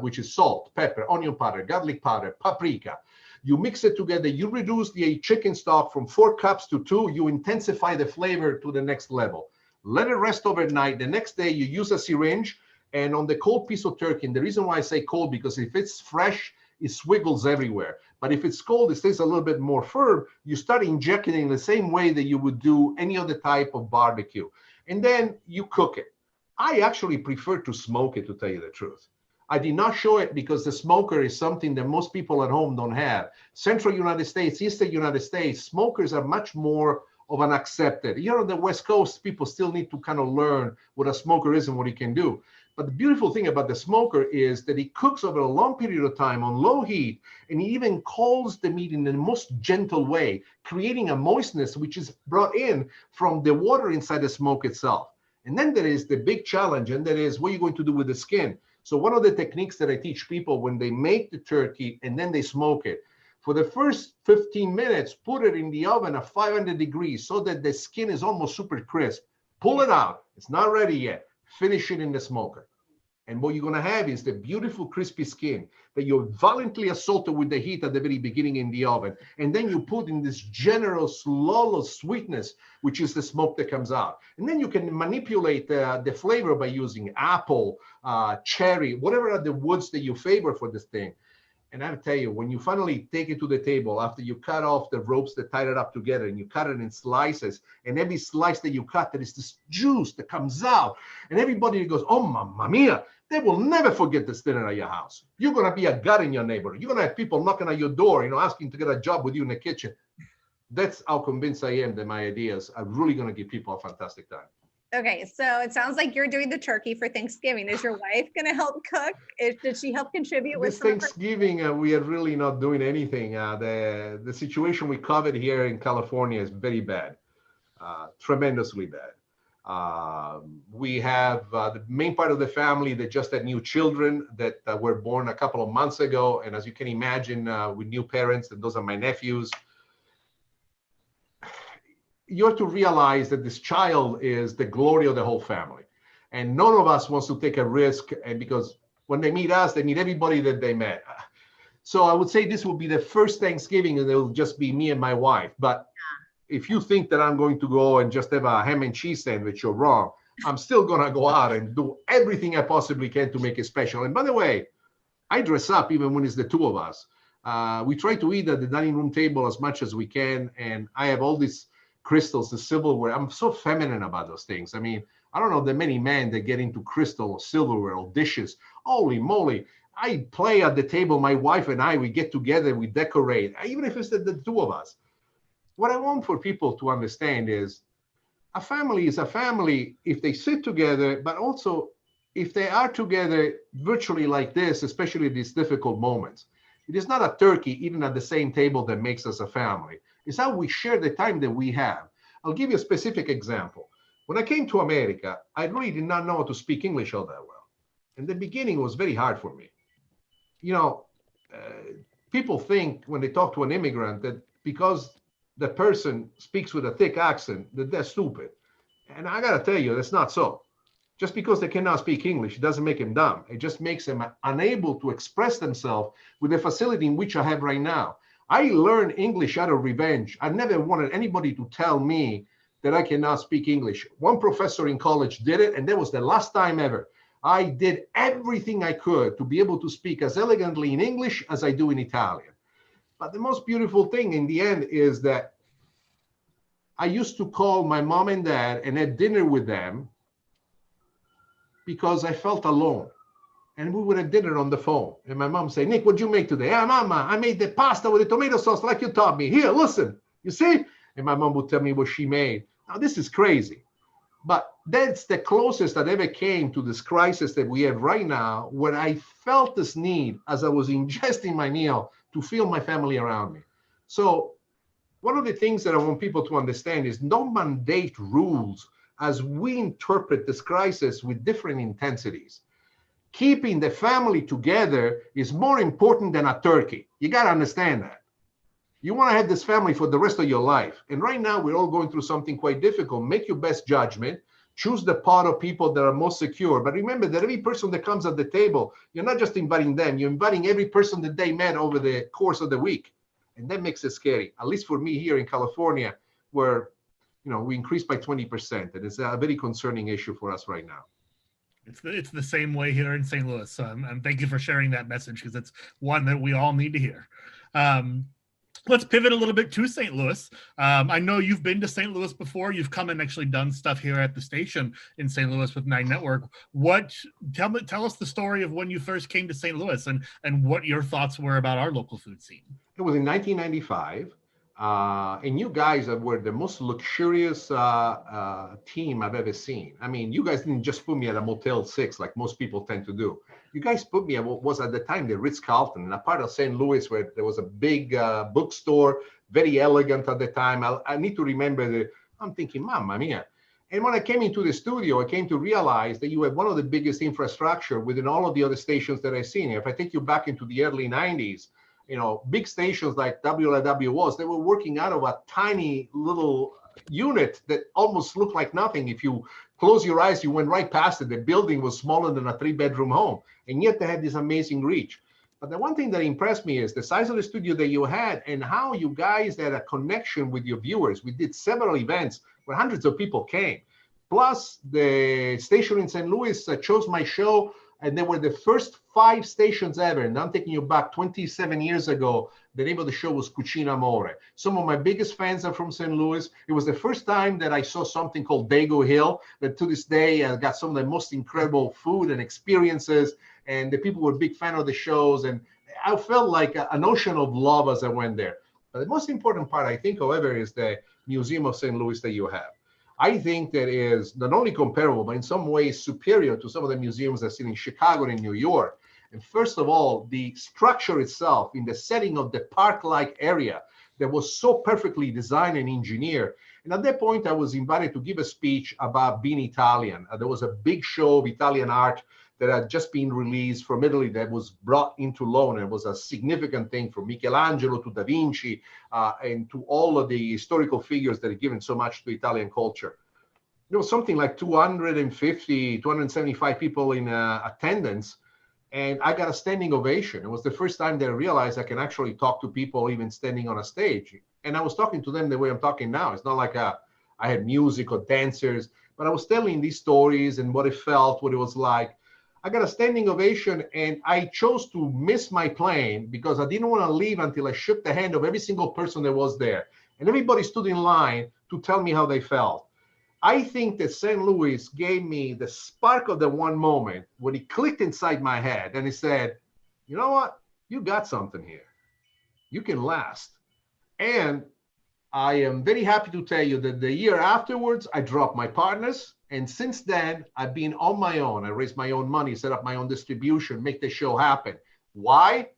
which is salt, pepper, onion powder, garlic powder, paprika. You mix it together, you reduce the chicken stock from 4 cups to 2, you intensify the flavor to the next level. Let it rest overnight. The next day you use a syringe and on the cold piece of turkey, and the reason why I say cold, because if it's fresh, it swiggles everywhere. But if it's cold, it stays a little bit more firm. You start injecting it in the same way that you would do any other type of barbecue. And then you cook it. I actually prefer to smoke it, to tell you the truth. I did not show it because the smoker is something that most people at home don't have. Central United States, Eastern United States, smokers are much more of an accepted. Here on the West Coast, people still need to kind of learn what a smoker is and what he can do. But the beautiful thing about the smoker is that it cooks over a long period of time on low heat, and it even calls the meat in the most gentle way, creating a moistness which is brought in from the water inside the smoke itself. And then there is the big challenge, and that is what you're going to do with the skin. So one of the techniques that I teach people when they make the turkey and then they smoke it, for the first 15 minutes, put it in the oven at 500 degrees so that the skin is almost super crisp. Pull it out. It's not ready yet. Finish it in the smoker. And what you're going to have is the beautiful crispy skin that you violently assaulted with the heat at the very beginning in the oven. And then you put in this generous lull of sweetness, which is the smoke that comes out. And then you can manipulate the flavor by using apple, cherry, whatever are the woods that you favor for this thing. And I'll tell you, when you finally take it to the table, after you cut off the ropes that tied it up together and you cut it in slices, and every slice that you cut, there is this juice that comes out. And everybody goes, oh, mamma mia, they will never forget this dinner at your house. You're going to be a god in your neighborhood. You're going to have people knocking at your door, asking to get a job with you in the kitchen. That's how convinced I am that my ideas are really going to give people a fantastic time. Okay, so it sounds like you're doing the turkey for Thanksgiving. Is your wife going to help cook? Did she help contribute with this Thanksgiving? We are really not doing anything. The situation we covered here in California is very bad, tremendously bad. We have the main part of the family that just had new children that were born a couple of months ago, and as you can imagine, with new parents, and those are my nephews. You have to realize that this child is the glory of the whole family. And none of us wants to take a risk, and because when they meet us, they meet everybody that they met. So I would say this will be the first Thanksgiving and it will just be me and my wife. But if you think that I'm going to go and just have a ham and cheese sandwich, you're wrong. I'm still going to go out and do everything I possibly can to make it special. And by the way, I dress up even when it's the two of us. We try to eat at the dining room table as much as we can. And I have all these crystals, the silverware. I'm so feminine about those things. I mean, I don't know the many men that get into crystal or silverware or dishes. Holy moly. I play at the table, my wife and I, we get together, we decorate, even if it's the two of us. What I want for people to understand is a family is a family if they sit together, but also if they are together virtually like this, especially these difficult moments. It is not a turkey eaten at the same table that makes us a family. It's how we share the time that we have. I'll give you a specific example. When I came to America, I really did not know how to speak English all that well. In the beginning, it was very hard for me. You know, people think when they talk to an immigrant that because the person speaks with a thick accent, that they're stupid. And I gotta tell you, that's not so. Just because they cannot speak English, it doesn't make them dumb. It just makes them unable to express themselves with the facility in which I have right now. I learned English out of revenge. I never wanted anybody to tell me that I cannot speak English. One professor in college did it, and that was the last time ever. I did everything I could to be able to speak as elegantly in English as I do in Italian. But the most beautiful thing in the end is that I used to call my mom and dad and have dinner with them because I felt alone. And we would have dinner on the phone. And my mom say, Nick, what'd you make today? Ah, mama, I made the pasta with the tomato sauce like you taught me. Here, listen, you see? And my mom would tell me what she made. Now, this is crazy. But that's the closest I ever came to this crisis that we have right now, where I felt this need as I was ingesting my meal to feel my family around me. So one of the things that I want people to understand is don't mandate rules as we interpret this crisis with different intensities. Keeping the family together is more important than a turkey. You got to understand that. You want to have this family for the rest of your life. And right now, we're all going through something quite difficult. Make your best judgment. Choose the part of people that are most secure. But remember that every person that comes at the table, you're not just inviting them, you're inviting every person that they met over the course of the week. And that makes it scary, at least for me here in California, where we increased by 20%. And it's a very concerning issue for us right now. It's the same way here in St. Louis. And thank you for sharing that message, because it's one that we all need to hear. Let's pivot a little bit to St. Louis. I know you've been to St. Louis before. You've come and actually done stuff here at the station in St. Louis with 9 Network. Tell us the story of when you first came to St. Louis and what your thoughts were about our local food scene. It was in 1995. And you guys were the most luxurious team I've ever seen. I mean, you guys didn't just put me at a Motel 6 like most people tend to do. You guys put me at what was at the time the Ritz-Carlton, in a part of St. Louis where there was a big bookstore, very elegant at the time. I need to remember that. I'm thinking, Mamma mia. And when I came into the studio, I came to realize that you have one of the biggest infrastructure within all of the other stations that I've seen. If I take you back into the early 90s, big stations like WLW was, they were working out of a tiny little unit that almost looked like nothing. If you close your eyes, you went right past it. The building was smaller than a 3-bedroom home, and yet they had this amazing reach. But the one thing that impressed me is the size of the studio that you had and how you guys had a connection with your viewers. We did several events where hundreds of people came. Plus, the station in St. Louis chose my show, and they were the first 5 stations ever. And I'm taking you back 27 years ago. The name of the show was Cucina Amore. Some of my biggest fans are from St. Louis. It was the first time that I saw something called Dago Hill, that to this day got some of the most incredible food and experiences. And the people were a big fan of the shows. And I felt like an ocean of love as I went there. But the most important part, I think, however, is the Museum of St. Louis that you have. I think that is not only comparable, but in some ways superior to some of the museums I've seen in Chicago and in New York. And first of all, the structure itself in the setting of the park-like area that was so perfectly designed and engineered. And at that point, I was invited to give a speech about being Italian. There was a big show of Italian art that had just been released from Italy that was brought into London. It was a significant thing from Michelangelo to Da Vinci and to all of the historical figures that have given so much to Italian culture. There was something like 250, 275 people in attendance, and I got a standing ovation. It was the first time that I realized I can actually talk to people even standing on a stage. And I was talking to them the way I'm talking now. It's not like I had music or dancers, but I was telling these stories and what it felt, what it was like. I got a standing ovation, and I chose to miss my plane because I didn't want to leave until I shook the hand of every single person that was there. And everybody stood in line to tell me how they felt. I think that St. Louis gave me the spark of the one moment when it clicked inside my head and it said, you know what? You got something here. You can last. And I am very happy to tell you that the year afterwards, I dropped my partners. And since then, I've been on my own. I raised my own money, set up my own distribution, make the show happen. Why?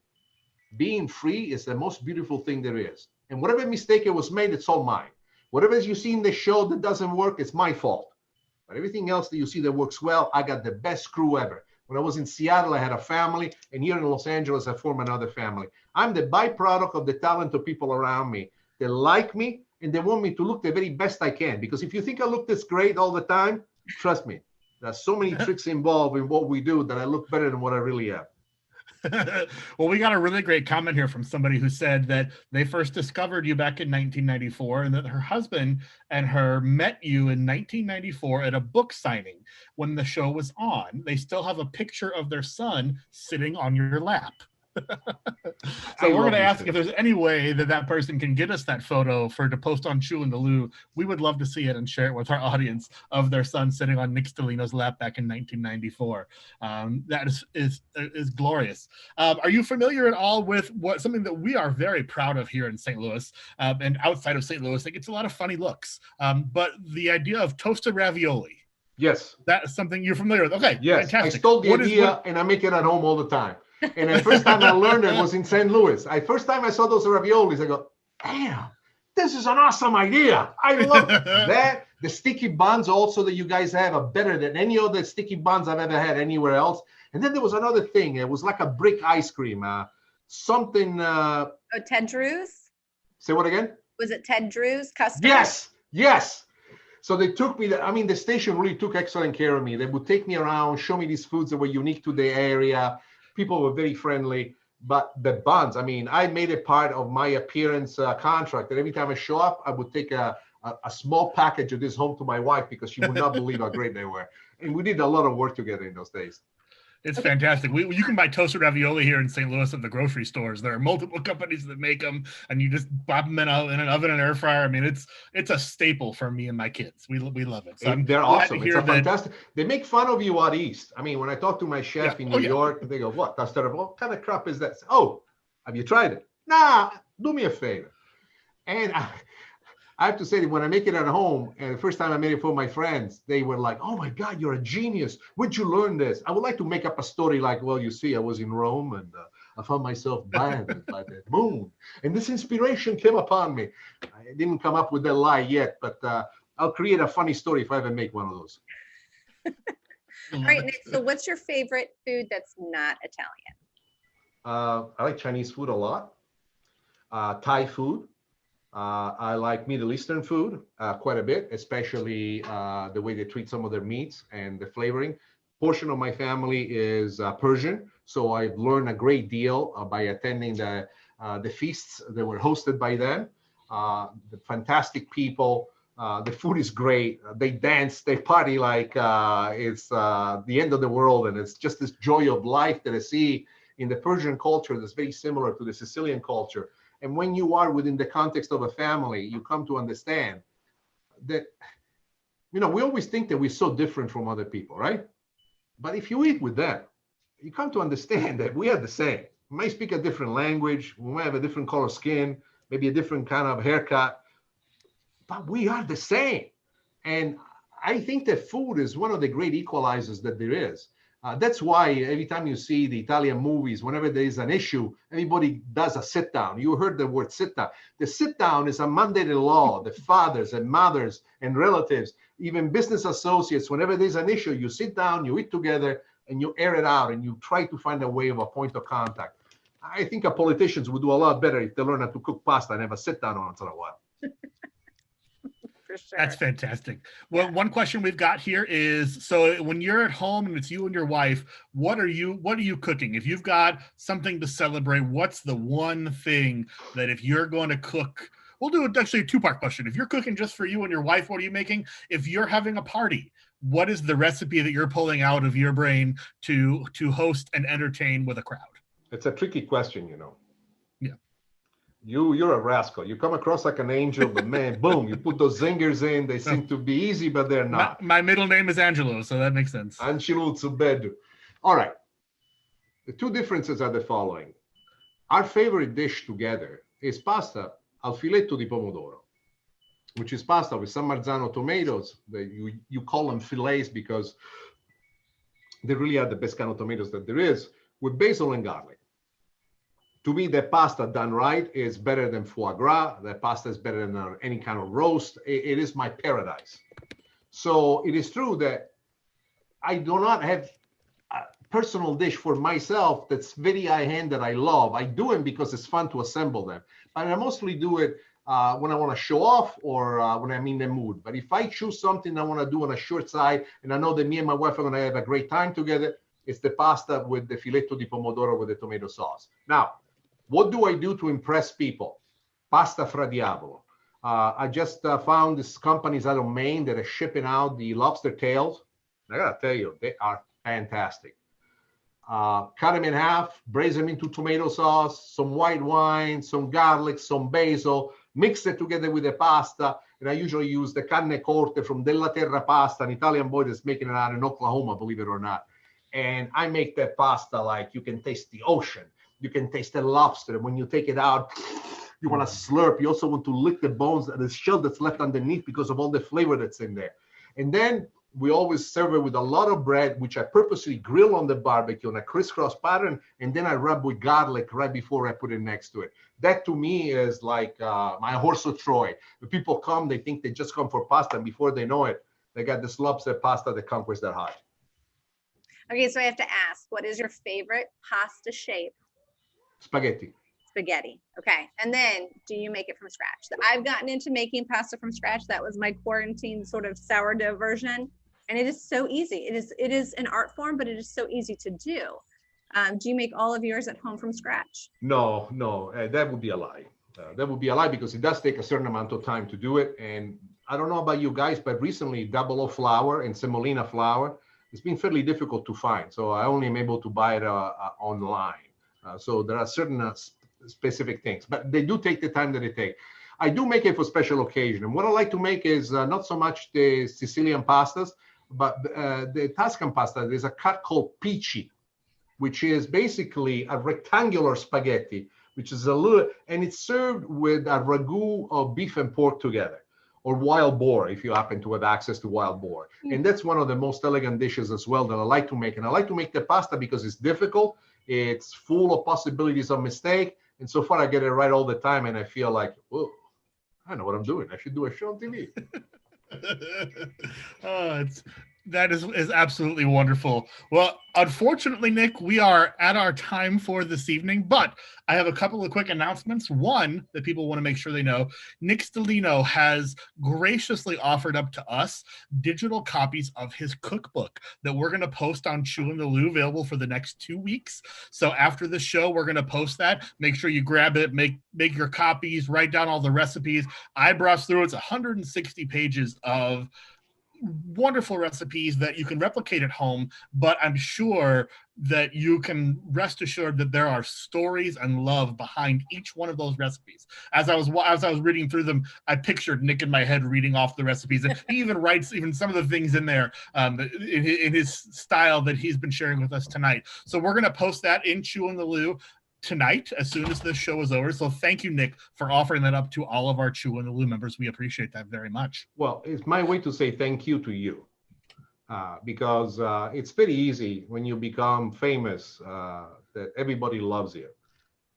Being free is the most beautiful thing there is. And whatever mistake it was made, it's all mine. Whatever you see in the show that doesn't work, it's my fault. But everything else that you see that works well, I got the best crew ever. When I was in Seattle, I had a family. And here in Los Angeles, I formed another family. I'm the byproduct of the talent of people around me. They like me, and they want me to look the very best I can. Because if you think I look this great all the time, trust me, there's so many tricks involved in what we do that I look better than what I really am. Well, we got a really great comment here from somebody who said that they first discovered you back in 1994 and that her husband and her met you in 1994 at a book signing when the show was on. They still have a picture of their son sitting on your lap. So we're going to ask if there's any way that that person can get us that photo to post on Chew in the Lou. We would love to see it and share it with our audience of their son sitting on Nick Stellino's lap back in 1994. That is glorious. Are you familiar at all with something that we are very proud of here in St. Louis and outside of St. Louis? It gets a lot of funny looks, but the idea of toasted ravioli. Yes. That's something you're familiar with. Okay. Yes. Fantastic. I stole the idea and I make it at home all the time. And the first time I learned it was in St. Louis. First time I saw those raviolis, I go, damn, this is an awesome idea. I love that. The sticky buns also that you guys have are better than any other sticky buns I've ever had anywhere else. And then there was another thing. It was like a brick ice cream. Something. Ted Drew's? Say what again? Was it Ted Drew's custard? Yes. Yes. So they took me, the station really took excellent care of me. They would take me around, show me these foods that were unique to the area. People were very friendly, but the buns, I made it part of my appearance contract that every time I show up, I would take a small package of this home to my wife because she would not believe how great they were. And we did a lot of work together in those days. It's fantastic. You can buy toasted ravioli here in St. Louis at the grocery stores. There are multiple companies that make them, and you just pop them in an oven and air fryer. It's a staple for me and my kids. We love it. So they're awesome. It's fantastic. They make fun of you out east. When I talk to my chef in New York, they go, "What? That's terrible. What kind of crap is that?" Oh, have you tried it? Nah. Do me a favor. And I have to say that when I make it at home, and the first time I made it for my friends, they were like, "Oh my God, you're a genius. Where'd you learn this?" I would like to make up a story like, well, you see, I was in Rome and I found myself blinded by the moon. And this inspiration came upon me. I didn't come up with that lie yet, but I'll create a funny story if I ever make one of those. All right, Nick, so what's your favorite food that's not Italian? I like Chinese food a lot. Thai food. I like Middle Eastern food quite a bit, especially the way they treat some of their meats and the flavoring. Portion of my family is Persian, so I've learned a great deal by attending the feasts that were hosted by them. The fantastic people. The food is great. They dance, they party like it's the end of the world, and it's just this joy of life that I see in the Persian culture that's very similar to the Sicilian culture. And when you are within the context of a family, you come to understand that, we always think that we're so different from other people, right? But if you eat with them, you come to understand that we are the same. We might speak a different language, we might have a different color skin, maybe a different kind of haircut, but we are the same. And I think that food is one of the great equalizers that there is. That's why every time you see the Italian movies, whenever there is an issue, everybody does a sit down. You heard the word sit down. The sit down is a mandated law. The fathers and mothers and relatives, even business associates, whenever there's an issue, you sit down, you eat together, and you air it out, and you try to find a way of a point of contact. I think our politicians would do a lot better if they learn how to cook pasta and have a sit down once in a while. For sure. That's fantastic. Well, one question we've got here is, so when you're at home and it's you and your wife, what are you cooking? If you've got something to celebrate, what's the one thing that if you're going to cook, we'll do actually a two-part question. If you're cooking just for you and your wife, what are you making? If you're having a party, what is the recipe that you're pulling out of your brain to host and entertain with a crowd? It's a tricky question, Yeah. You're a rascal. You come across like an angel, but man, boom, you put those zingers in. They seem to be easy, but they're not. My middle name is Angelo, so that makes sense. Angelo Zubedu. All right. The two differences are the following. Our favorite dish together is pasta al filetto di pomodoro, which is pasta with San Marzano tomatoes. You call them fillets because they really are the best kind of tomatoes that there is, with basil and garlic. To me, that pasta done right is better than foie gras. That pasta is better than any kind of roast. It is my paradise. So it is true that I do not have a personal dish for myself that's very high-end that I love. I do them because it's fun to assemble them. But I mostly do it when I want to show off or when I'm in the mood. But if I choose something I want to do on a short side, and I know that me and my wife are going to have a great time together, it's the pasta with the filetto di pomodoro with the tomato sauce. Now, what do I do to impress people? Pasta fra diavolo. I just found these companies out of Maine that are shipping out the lobster tails. I gotta tell you, they are fantastic. Cut them in half, braise them into tomato sauce, some white wine, some garlic, some basil, mix it together with the pasta. And I usually use the carne corte from Della Terra Pasta, an Italian boy that's making it out in Oklahoma, believe it or not. And I make that pasta like you can taste the ocean. You can taste the lobster. When you take it out, you want to slurp. You also want to lick the bones, the shell that's left underneath because of all the flavor that's in there. And then we always serve it with a lot of bread, which I purposely grill on the barbecue on a crisscross pattern. And then I rub with garlic right before I put it next to it. That to me is like my horse of Troy. When people come, they think they just come for pasta. And before they know it, they got this lobster pasta that conquers their heart. Okay, so I have to ask, what is your favorite pasta shape? Spaghetti. Spaghetti. Okay. And then do you make it from scratch? I've gotten into making pasta from scratch. That was my quarantine sort of sourdough version. And it is so easy. It is an art form, but it is so easy to do. Do you make all of yours at home from scratch? No, that would be a lie. That would be a lie because it does take a certain amount of time to do it. And I don't know about you guys, but recently double O flour and semolina flour, it's been fairly difficult to find. So I only am able to buy it online. So there are certain specific things, but they do take the time that they take. I do make it for special occasion. And what I like to make is not so much the Sicilian pastas, but the Tuscan pasta. There's a cut called pici, which is basically a rectangular spaghetti, which is a little, and it's served with a ragu of beef and pork together, or wild boar, if you happen to have access to wild boar. And that's one of the most elegant dishes as well that I like to make. And I like to make the pasta because it's difficult. It's full of possibilities of mistake. And so far, I get it right all the time. And I feel like, whoa, I know what I'm doing. I should do a show on TV. That is absolutely wonderful. Well, unfortunately, Nick, we are at our time for this evening, but I have a couple of quick announcements. One that people want to make sure they know, Nick Stellino has graciously offered up to us digital copies of his cookbook that we're going to post on Chew in the Lou, available for the next 2 weeks. So after the show, we're going to post that. Make sure you grab it, make your copies, write down all the recipes. I browsed through it. It's 160 pages of wonderful recipes that you can replicate at home, but I'm sure that you can rest assured that there are stories and love behind each one of those recipes. As I was reading through them, I pictured Nick in my head reading off the recipes, and he even writes even some of the things in there in his style that he's been sharing with us tonight. So we're going to post that in Chew in the Lou tonight as soon as this show is over. So thank you, Nick, for offering that up to all of our Chew in the Lou members. We appreciate that very much. Well, it's my way to say thank you to you because it's very easy when you become famous that everybody loves you.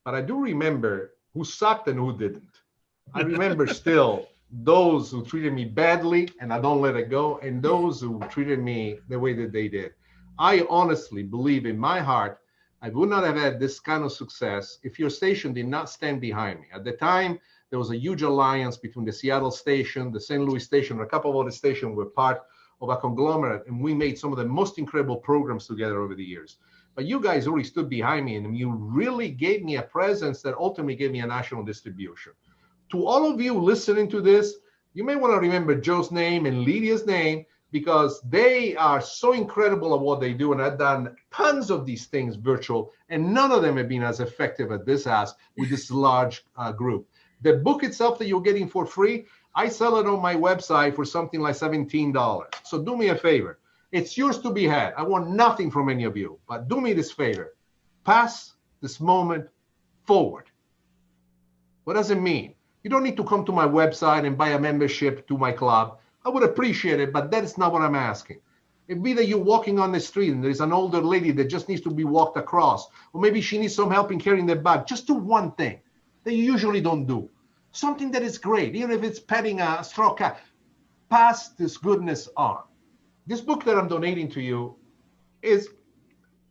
But I do remember who sucked and who didn't. I remember still those who treated me badly and I don't let it go, and those who treated me the way that they did. I honestly believe in my heart I would not have had this kind of success if your station did not stand behind me. At the time, there was a huge alliance between the Seattle station, the St. Louis station, and a couple of other stations were part of a conglomerate, and we made some of the most incredible programs together over the years. But you guys already stood behind me, and you really gave me a presence that ultimately gave me a national distribution. To all of you listening to this, you may want to remember Joe's name and Lydia's name because they are so incredible at what they do, and I've done tons of these things virtual, and none of them have been as effective at this as with this large group. The book itself that you're getting for free, I sell it on my website for something like $17. So do me a favor. It's yours to be had. I want nothing from any of you, but do me this favor. Pass this moment forward. What does it mean? You don't need to come to my website and buy a membership to my club. I would appreciate it, but that's not what I'm asking. It be that you're walking on the street and there's an older lady that just needs to be walked across, or maybe she needs some help in carrying the bag. Just do one thing that you usually don't do. Something that is great, even if it's petting a straw cat. Pass this goodness on. This book that I'm donating to you is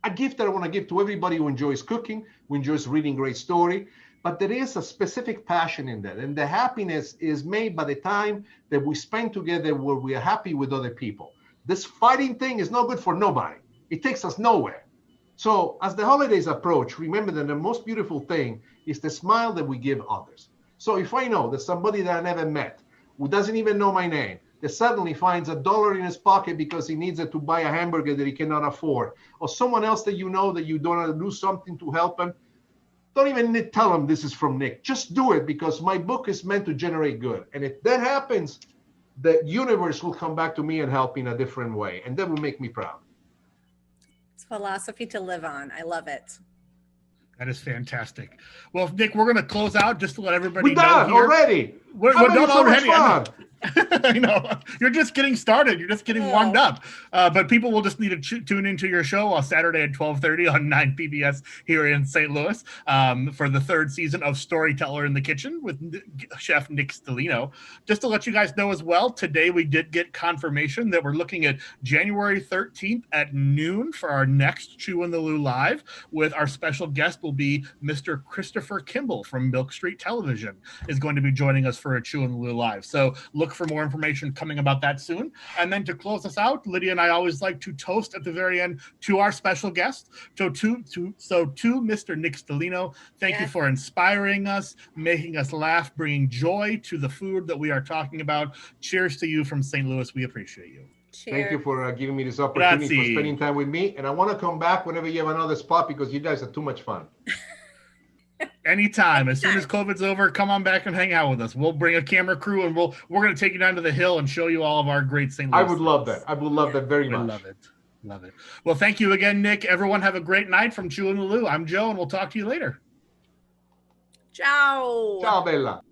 a gift that I want to give to everybody who enjoys cooking, who enjoys reading great story. But there is a specific passion in that. And the happiness is made by the time that we spend together where we are happy with other people. This fighting thing is no good for nobody. It takes us nowhere. So as the holidays approach, remember that the most beautiful thing is the smile that we give others. So if I know that somebody that I never met, who doesn't even know my name, that suddenly finds $1 in his pocket because he needs it to buy a hamburger that he cannot afford, or someone else that you know that you don't want to do something to help him, don't even tell them this is from Nick. Just do it, because my book is meant to generate good. And if that happens, the universe will come back to me and help in a different way. And that will make me proud. It's philosophy to live on. I love it. That is fantastic. Well, Nick, we're going to close out just to let everybody We're know done here. already. We're done so much already. fun. I know. You're just getting started. You're just getting warmed up. But people will just need to tune into your show on Saturday at 12:30 on 9 PBS here in St. Louis for the third season of Storyteller in the Kitchen with Chef Nick Stellino. Just to let you guys know as well, today we did get confirmation that we're looking at January 13th at noon for our next Chew in the Lou Live, with our special guest will be Mr. Christopher Kimball from Milk Street Television is going to be joining us for a Chew in the Lou Live. So look for more information coming about that soon. And then to close us out, Lydia and I always like to toast at the very end to our special guest. So to Mr. Nick Stellino, thank you for inspiring us, making us laugh, bringing joy to the food that we are talking about. Cheers to you from St. Louis. We appreciate you. Cheers. Thank you for giving me this opportunity, Grazie. for spending time with me. And I want to come back whenever you have another spot, because you guys are too much fun. Anytime. As soon as COVID's over, come on back and hang out with us. We'll bring a camera crew and we're going to take you down to the hill and show you all of our great St. Louis. I would love that. I would love that very much. Love it. Love it. Well, thank you again, Nick. Everyone have a great night from Chew in the Lou. I'm Joe, and we'll talk to you later. Ciao. Ciao, Bella.